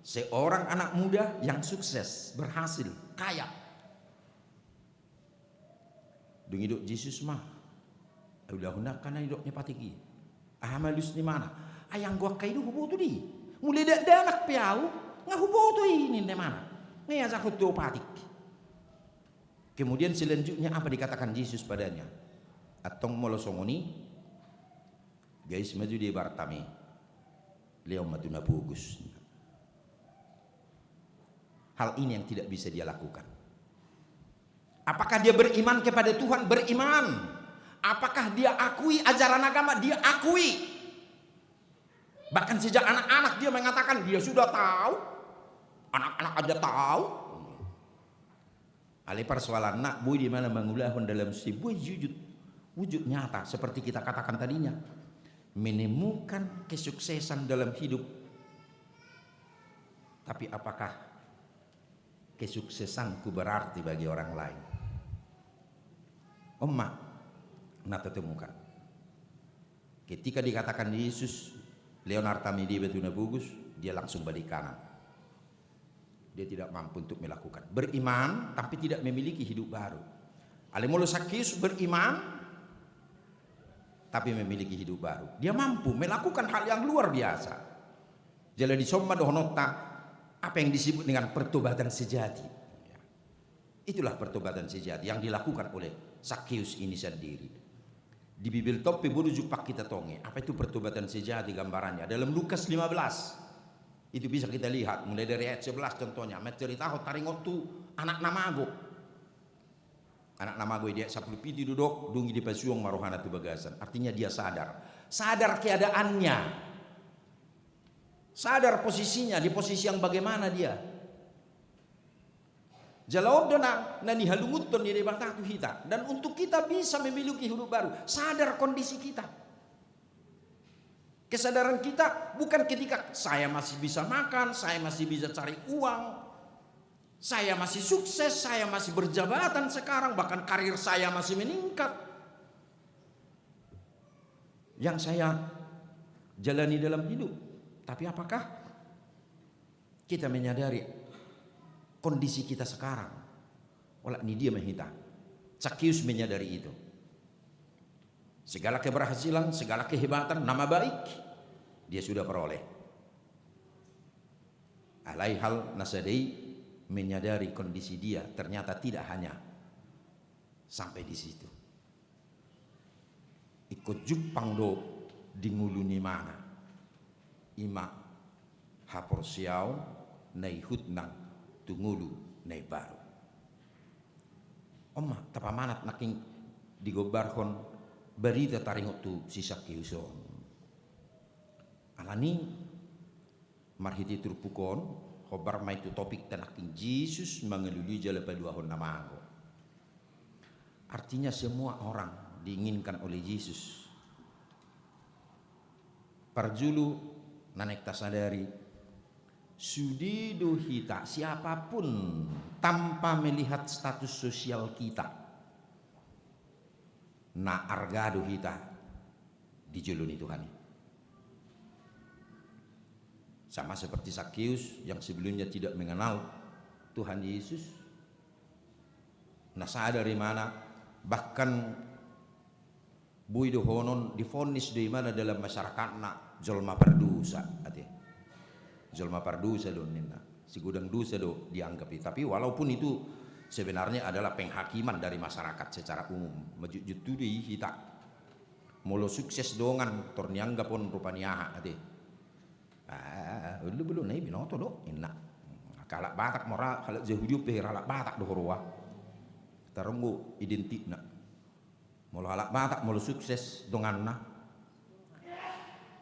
seorang anak muda yang sukses, berhasil, kaya. Dung hidup Yesus mah. Udah hendak kan hidupnya patiki. Amalus ni mana? Ayang gua kaidu hubo tu di. Mulai dak anak piau. Ngahubo tu ini di mana? Ngajak hutu patik. Kemudian selanjutnya apa dikatakan Yesus padanya? Atong molosongoni. Guys maju di Bartami. Leo matuna pugus. Hal ini yang tidak bisa dia lakukan. Apakah dia beriman kepada Tuhan? Beriman. Apakah dia akui ajaran agama? Dia akui. Bahkan sejak anak-anak dia mengatakan dia sudah tahu. Anak-anak aja tahu. Ale persoalan nak boy di mana mengulahkan dalam sebuah wujud nyata seperti kita katakan tadinya, menemukan kesuksesan dalam hidup. Tapi apakah kesuksesanku berarti bagi orang lain? Omma, nata temukan. Ketika dikatakan Yesus, Leonard Tamidi betuna bugus, dia langsung balik kanan. Dia tidak mampu untuk melakukan. Beriman, tapi tidak memiliki hidup baru. Alemolo Sakius beriman, tapi memiliki hidup baru. Dia mampu melakukan hal yang luar biasa. Jadi somma dohonota, apa yang disebut dengan pertobatan sejati. Itulah pertobatan sejati yang dilakukan oleh Sakius ini sendiri. Di Bibel Topi burujuk pak kita tonge. Apa itu pertobatan sejati gambarannya? Dalam Lukas 15. Itu bisa kita lihat mulai dari ayat 11 contohnya. Mencerita taringotu anak namago. Anak namago dia 10 piti duduk dungi di pasuang marohana tu bagasan. Artinya dia sadar keadaannya. Sadar posisinya, di posisi yang bagaimana dia. Jalaw dona nani halunguton di debata kita. Dan untuk kita bisa memiliki hidup baru, sadar kondisi kita. Kesadaran kita bukan ketika saya masih bisa makan, saya masih bisa cari uang, saya masih sukses, saya masih berjabatan sekarang, bahkan karir saya masih meningkat. Yang saya jalani dalam hidup. Tapi apakah kita menyadari kondisi kita sekarang? Olah ini dia menghita. Sakius menyadari itu. Segala keberhasilan, segala kehebatan, nama baik dia sudah peroleh. Alaihal nasadei menyadari kondisi dia ternyata tidak hanya sampai di situ. Ikut Jepang do di nguluni mana? Ima haporsiau nai hutnang tungulu nai baru. Oma tapamanat naking digobarkon berita taringot tu sisa kiuson. Alani marhiti turpukon khobar mai tu topik tanaking Yesus mengelului jala paduahon namago. Artinya semua orang diinginkan oleh Yesus. Parjulu nanek tasadari sudido hita siapapun tanpa melihat status sosial kita. Na argado hita dijuluni Tuhan. Sama seperti Sakeus yang sebelumnya tidak mengenal Tuhan Yesus. Nah, sadar dari mana bahkan bui dohonon difonis di mana dalam masyarakat nak jolma pardusa ati. Jolma pardusa don nina. Si gudang dosa do dianggap itu. Tapi walaupun itu sebenarnya adalah penghakiman dari masyarakat secara umum. Majujut di kita mulu sukses dongan torniangga pun rupanya ati. Belum naik binoto do inna. Kalak Batak mora kalak Yahudi pe kalak Batak do horwa. Tarunggu identik nak. Mulu halak Batak mulu sukses dongan na.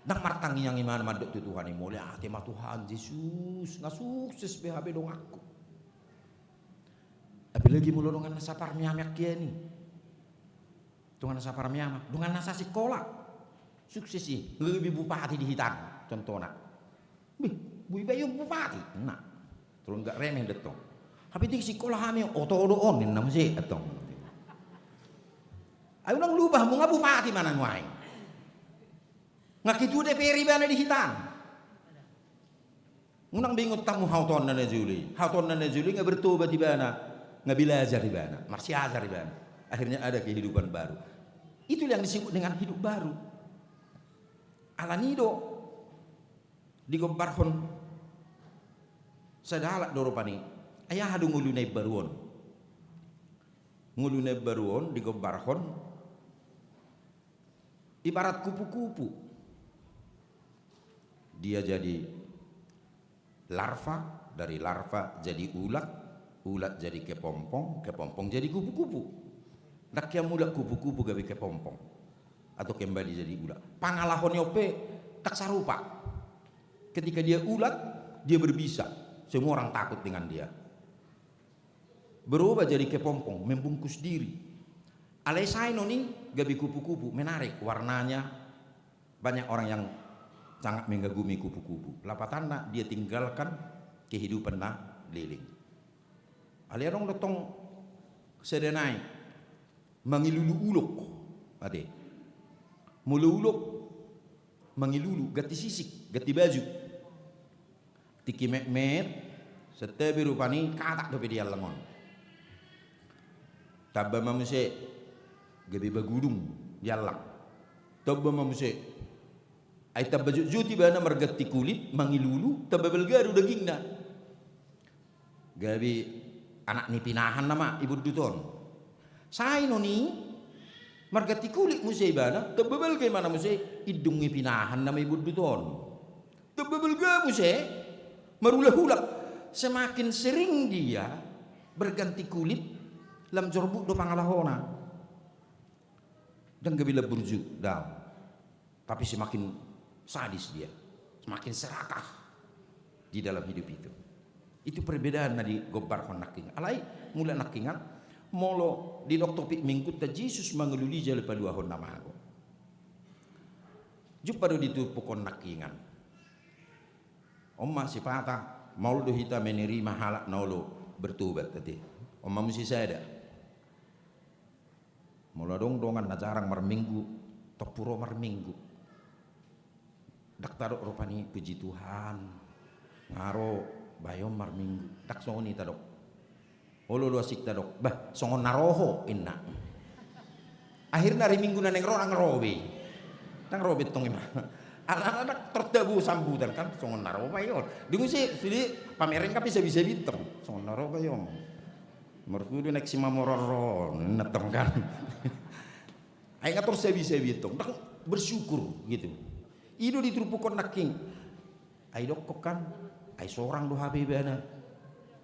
Nang martangi yang iman maduk tu Tuhan ini mulai hati mah Tuhan Yesus nggak sukses BHB dong aku. Tapi lagi mulu dongan nasa parmiamak kia ni. Dongan nasa parmiamak, dongan nasa sekolah sukses sih. Lebih bupati di hitam contohnya. Bui bayu bupati, nah, terus nggak remeh detong. Tapi di sekolah kami oto-otoon ini nama sih detong. Ayo nang lubah mau nggak bupati mana nuai? Ngakitu DPR bana di hitam. Ngunang bingung tamu hauton nana Juli nggak bertobat di bana, nggak belajar di bana, masih ajar di bana. Akhirnya ada kehidupan baru. Itu yang disebut dengan hidup baru. Alanido di Gombarhon sadalak doropani ayah hadu ngulunai baruon di Gombarhon ibarat kupu-kupu. Dia jadi larva, dari larva jadi ulat jadi kepompong jadi kupu-kupu. Nak yang mula kupu-kupu gawe kepompong atau kembali jadi ulat. Pangalahon yope tak sarupa. Ketika dia ulat, dia berbisa. Semua orang takut dengan dia. Berubah jadi kepompong, membungkus diri. Alai saino nih gabi kupu-kupu, menarik warnanya. Banyak orang yang sangat mengagumi kupu-kupu. Lapatanna dia tinggalkan kehidupan na liling. Alai orang datang sedenai mangilulu uluk. Ade. Mulu uluk mangilulu gati sisik, gati baju. Tiki mek sete birupani katak dope dia lengon. Tabba mamuse gabi bagudung dialang. Tabba mamuse ai tabba juti bana margati kulit mangilulu tabba belgaru dagingna. Gabi anak ni pinahan nama ibu duton. Saino ni margati kulit muse bana tabba belga mana muse idungi pinahan nama ibu duton. Tabba belga muse merulah-ulah semakin sering dia berganti kulit lam jorbuk do pangalahona dan gabila burju dah, tapi semakin sadis dia, semakin serakah di dalam hidup itu. Itu perbedaan di Gombarhon nakingan. Alai mula nakingan molo di doktopik minggu ta Yesus mangeluli jale paduahon namago. Jumpa do ditupukon nakingan. Omma si patah mau do hita menerima halak nolo bertobat tadi. Omma mesti sada. Mula dongan na jarang marminggu, topuro marminggu. Dak tarok rupani puji Tuhan. Ngaro bayom marminggu. Dak songoni tadok. Olo lo asik tadok. Bah songon naroho inna. Akhirnya hari minggu naneng ro robe. Nang robe tong imah. Anak-anak terdabu sambutan kan songon naro bayon. Dungu sih pamerin ka bisa bitong. Songon naro bayon. Merkudu nek si mamororo neteng kan. Ai ngatur bisa bitong. Dak bersyukur gitu. Ido ditrupukon naking. Ai dokok kan. Ai seorang do habibana.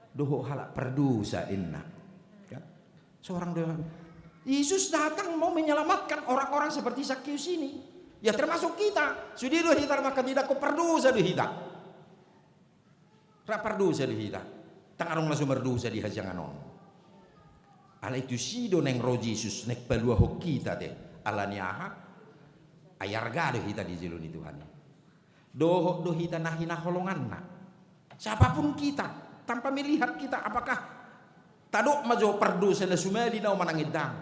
Doho halak perdosa inna. Kan? Seorang do. Yesus datang mau menyelamatkan orang-orang seperti Sakeus ini. Ya termasuk kita. Sudi do hita maka tidak ko perdosa do hita. Ra perdosa do hita. Tangarong langsung berdosa di hajanganon. Ala itu sido neng ro Yesus nek palua hok kita teh. Ala niaha ayarga do hita di jeloni Tuhan. Do hita nahina holonganna. Siapapun kita tanpa melihat kita apakah tadok majo perdosa na sumali na manangidang.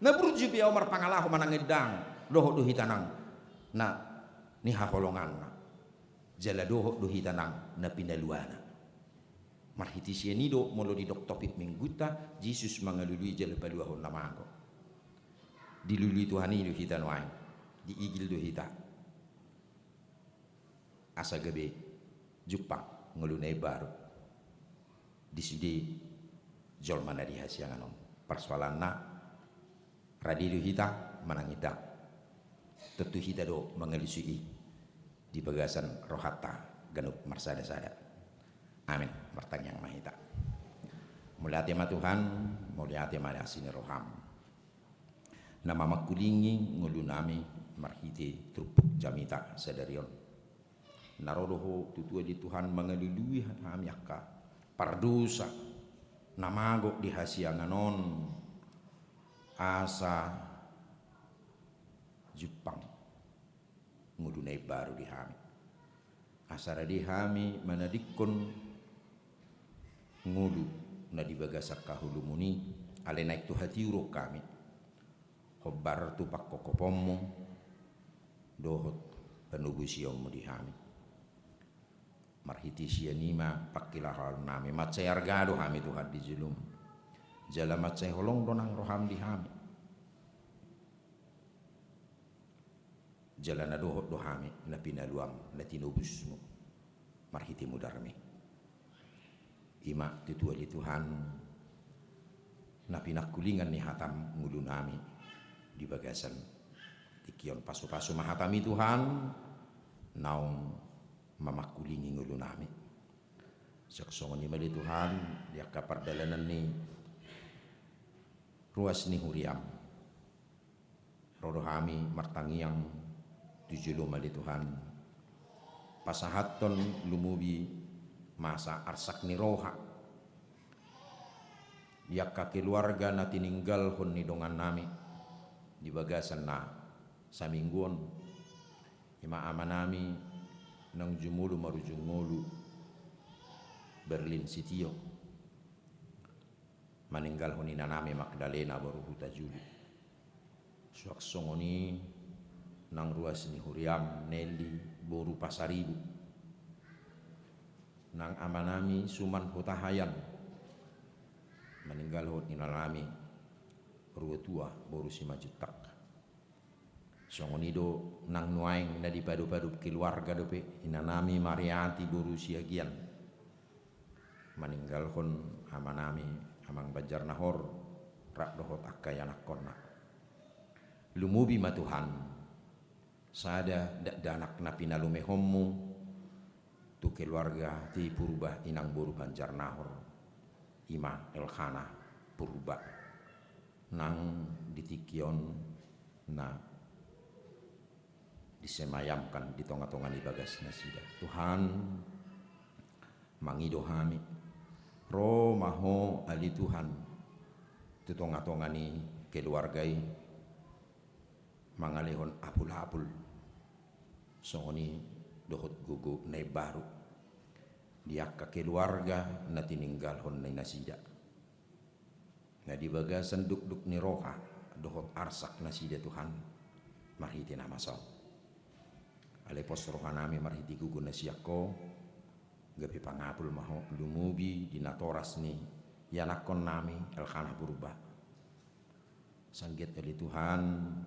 Na burju pi omar pangalahu manangidang. Doh hitanang na ni haholongan na jala doho do hitanang na pinaluana marhiti siya nido molo di dok topik mingguta Jesus mangalului jala paluahon na mago dilului Tuhan do hitan wain diigil do hita asa gabe Jepang ngelunai baru disudi jol mana di hasianganon persoalan na radidu hita manangida tentu hita do mengelusui di bagasan rohata ganup marsada-sada amin bertanyang mahita mulai tema Tuhan mulai tema asini roham nama makulingi ngulunami marhite trupuk jamita sadarion narodoho tutua di Tuhan mengelului kami akka pardusa namago di hasianganon asa Jepang ngudunai baru di hami asara di hami manadikon ngulu na dibagasak kahulu muni ale naik tu hati uro kami hobar tu pak kokopomo dohot penugu siom di hami marhiti sia nima pakilahal nami macai argado hami Tuhan di julum jala macai holong donang roham di hami jala na dohot do hami na pinaluam na tinubusmu marhiti mudarmi ima tutua di Tuhan na pinakulingan ni hatam ngulu nami di bagasan tikion pasu-pasu mahatami Tuhan naung mamakulingi ngulu nami saksongon ni mali Tuhan dia kapardalanan ni ruas ni huriam rodo hami martangiang tujulo mali Tuhan pasahaton lumubi masa arsak ni roha dia keluarga na tininggal hon ni dongan nami di bagasan na samingguon ima amanami nang jumulu marujungulu Berlin Sitio maninggal honi nanami Magdalena baru huta Juli suak songoni nang ruas ni Huriam Nelly boru Pasaribu nang amanami Suman Hutahayan maninggal honi nanami Rua Tua boru Simajutak songonido nang nuaing na di padu-padu keluarga dope inanami Mariati boru siagian maninggal kon amanami amang Banjar Nahor rak dohot akay anak konna lumubi matuhan sada danak na pinalumehommu tu keluarga ti purba inang boru Banjar Nahor ima Elkhana purba nang ditikion na disemayamkan di tonga-tonga di bagas nasida Tuhan mangido hami ro maho ali Tuhan tu tonga-tonga ni keluargai mangalehon apul-apul songoni dohot gugu nai baru dia ka keluarga na tininggal hon nai nasida na di bagasan duk-duk ni roha dohot arsak nasida Tuhan marhiti nama saw alepos rohanami marhiti gugu nasiako gapi pangapul maho lumubi di natoras ni yanakon nami Elkhana purba sangget ali Tuhan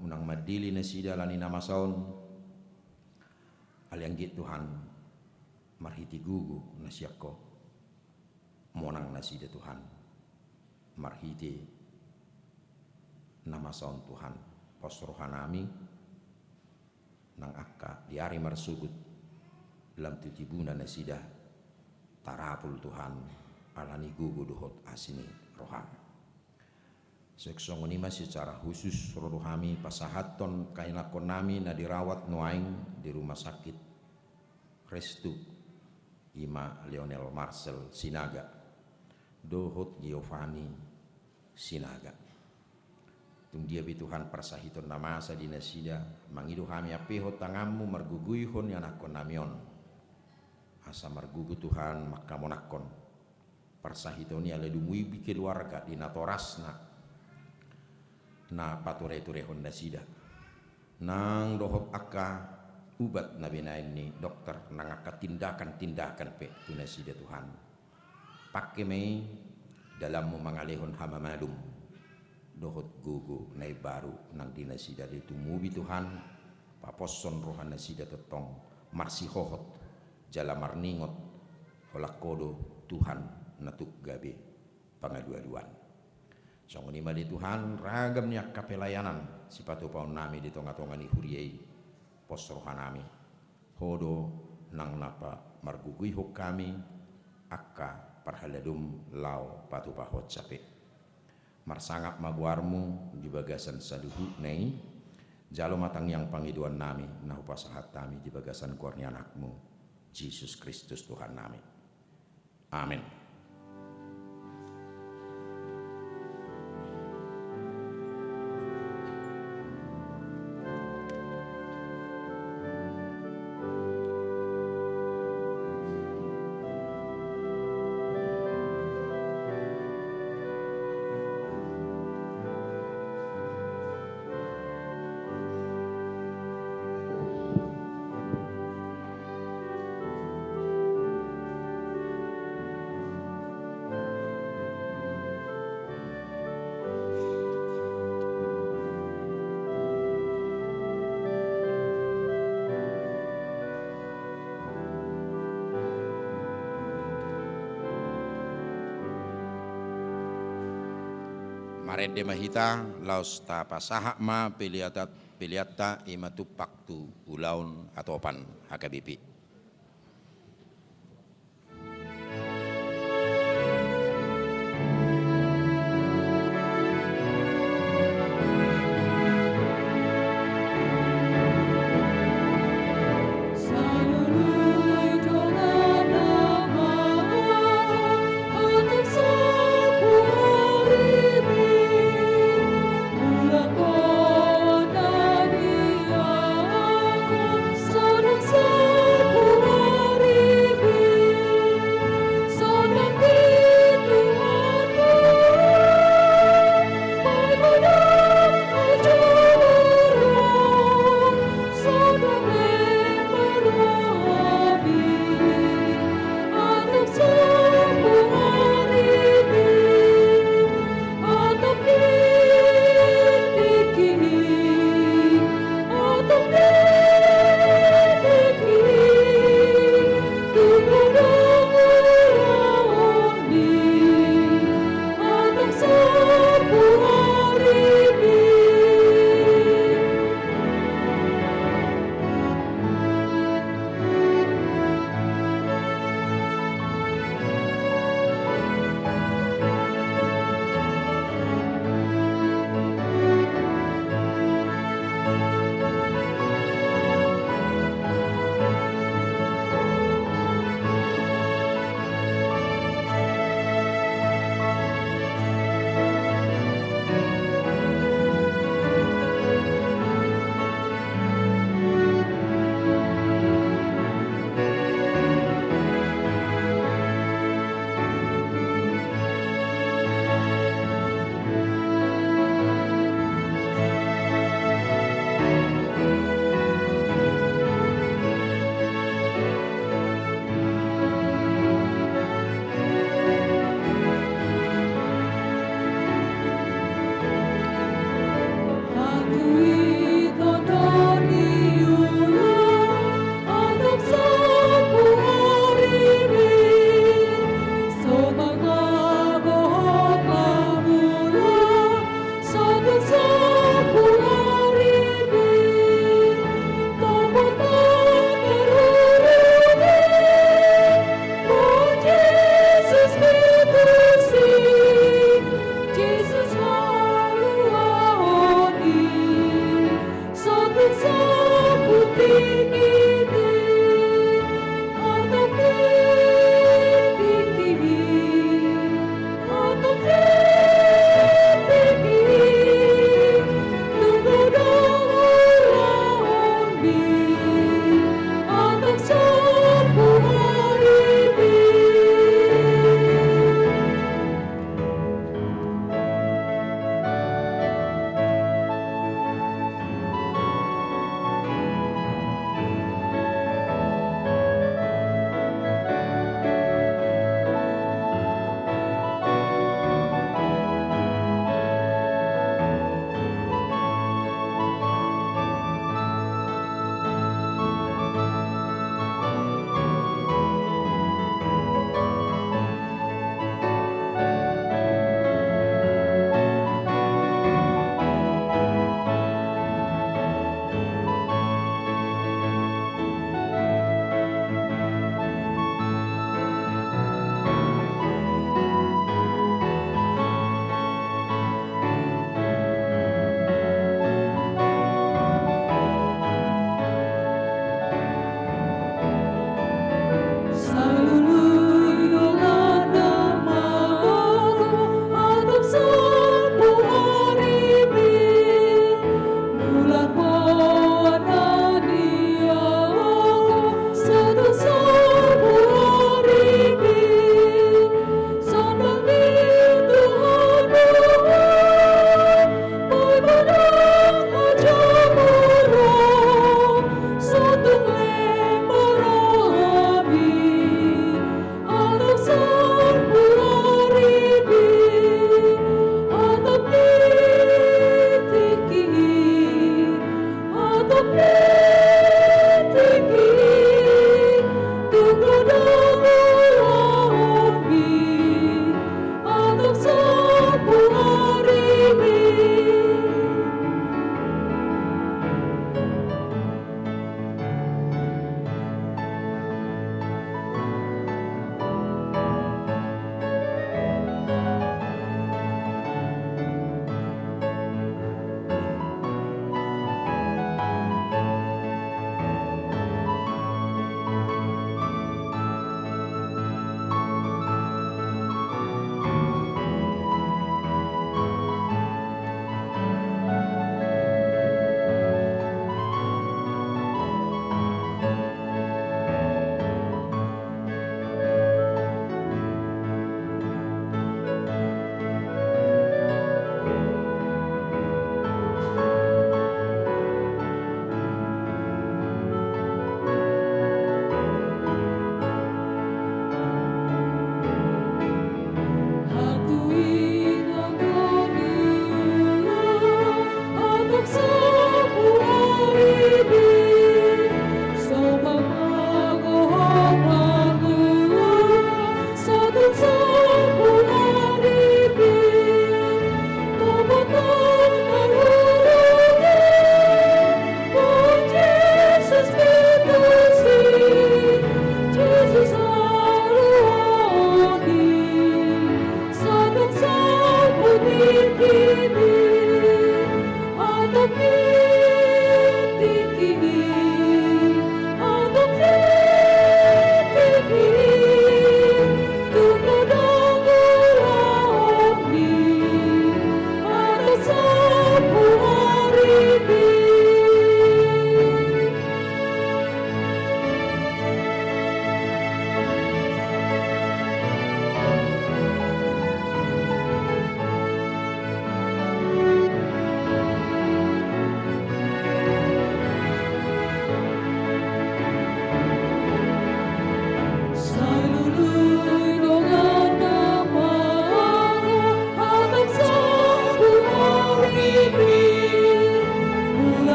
unang madili nasida lani nama saun alianggit Tuhan marhiti gugu nasiako monang nasida Tuhan marhiti nama saun Tuhan pos rohanami nang akka diari marsugut dalam tutibuna nasida tarapul Tuhan alani gugu dohot asini roham seksongoni secara khusus rohami pasahaton kainakon nami na dirawat nuaing di rumah sakit Restu ima Lionel Marcel Sinaga dohot Giovanni Sinaga tung dia bi Tuhan persahiton namasa di nasida mangidu kami apeho tangamu marguguyhon yanakon namion asa margugu Tuhan maka monakon persahitoni ale dumui bi keluarga di natorasna na pature-turehon nasida nang dohot aka ubat nabi na ini dokter nang aka tindakan pe tunasida Tuhan pakai mei dalam memangalihon hama malum dohot gugu nai baru nang dinasida itu mubi Tuhan paposon rohana sida tetong marsi hohot jala marningot holakodo Tuhan natuk gabe pangaduaduan song ni mali Tuhan ragamnya kapelayanan sipatu paun nami di tonga-tonga ni huriei pos rohanami hodo nang napa margugui hok kami akka parhaladum lau patu pahot cape marsangap maguarmu di bagasan saduhu nei jalo matang yang pangiduan nami nahu pasahat kami di bagasan kurnia anakmu Yesus Kristus Tuhan nami amin. Marende mahita laos ta pasahak ma piliata imatu paktu ulaun atopan hakabipi. Sono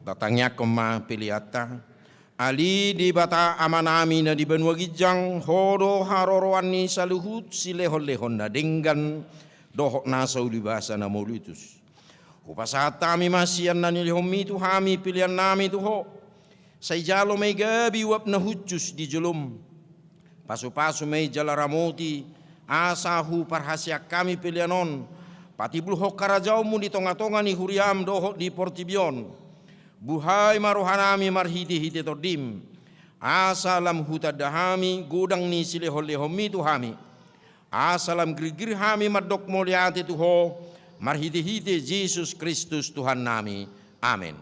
Datangnya kema piliata ali di bata amanami na di benua gijang hodo harorowani saluhut silehon-lehon na denggan dohok nasa ulibasa na molutus. Upasata mi masian na nilihomi tu hami pilihan nami tu ho. Say jalo may gabi wap na hutjus di julum. Pasu-pasu may jalaramoti asahu parhasya kami pilihanon. Pati bluhok karajau mu di tonga-tonga ni huriam dohok di Portibion. Buhay marohanami marhiti-hiti tordim. Asalam hutadahami gudang ni silehol-lehomi tu hami. Asalam grigir hami madok moliati tu ho. Marhiti-hiti Yesus Kristus Tuhan nami. Amin.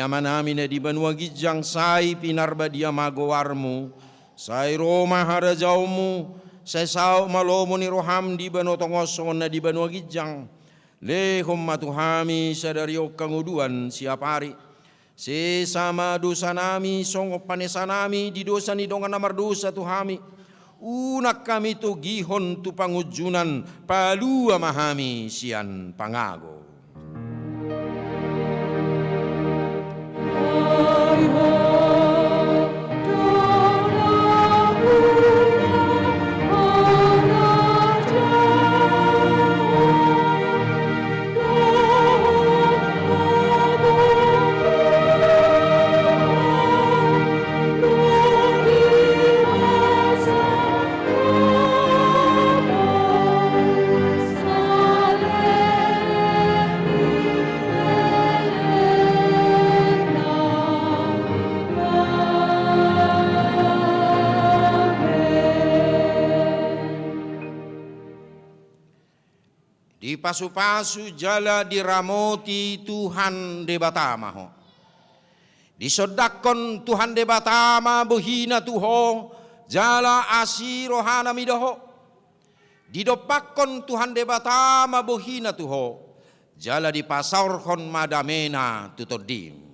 Manami na di banua gijang say pinarba dia magowarmu say Roma harajaumu say sao malomo ni roham di banu tongoson na di banua gijang lehom matuhami sadario kanguduan siap hari Sesama dosa nami, songo panesa nami, di dosa ni dongan namar dosa tu hami. Unak kami tu gihon tu pangujunan, palu amahami sian pangago. Di pasu-pasu jala diramoti Tuhan debatama ho. Disodakon Tuhan debatama bohina tuho jala asirohana midoho. Didopakon Tuhan debatama bohina tuho jala dipasaurkon madamena tutodim.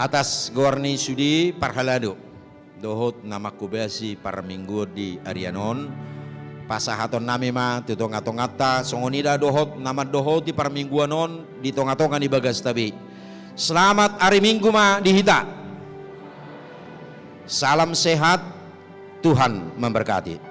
Atas gorni sudi parhalado dohot nama kubasi par minggu di Arianon pasahaton nami ma tutong-atongata songonida dohot nama dohot di par mingguanon di tong-atongan di bagas tabi. Selamat hari Minggu ma dihita. Salam sehat, Tuhan memberkati.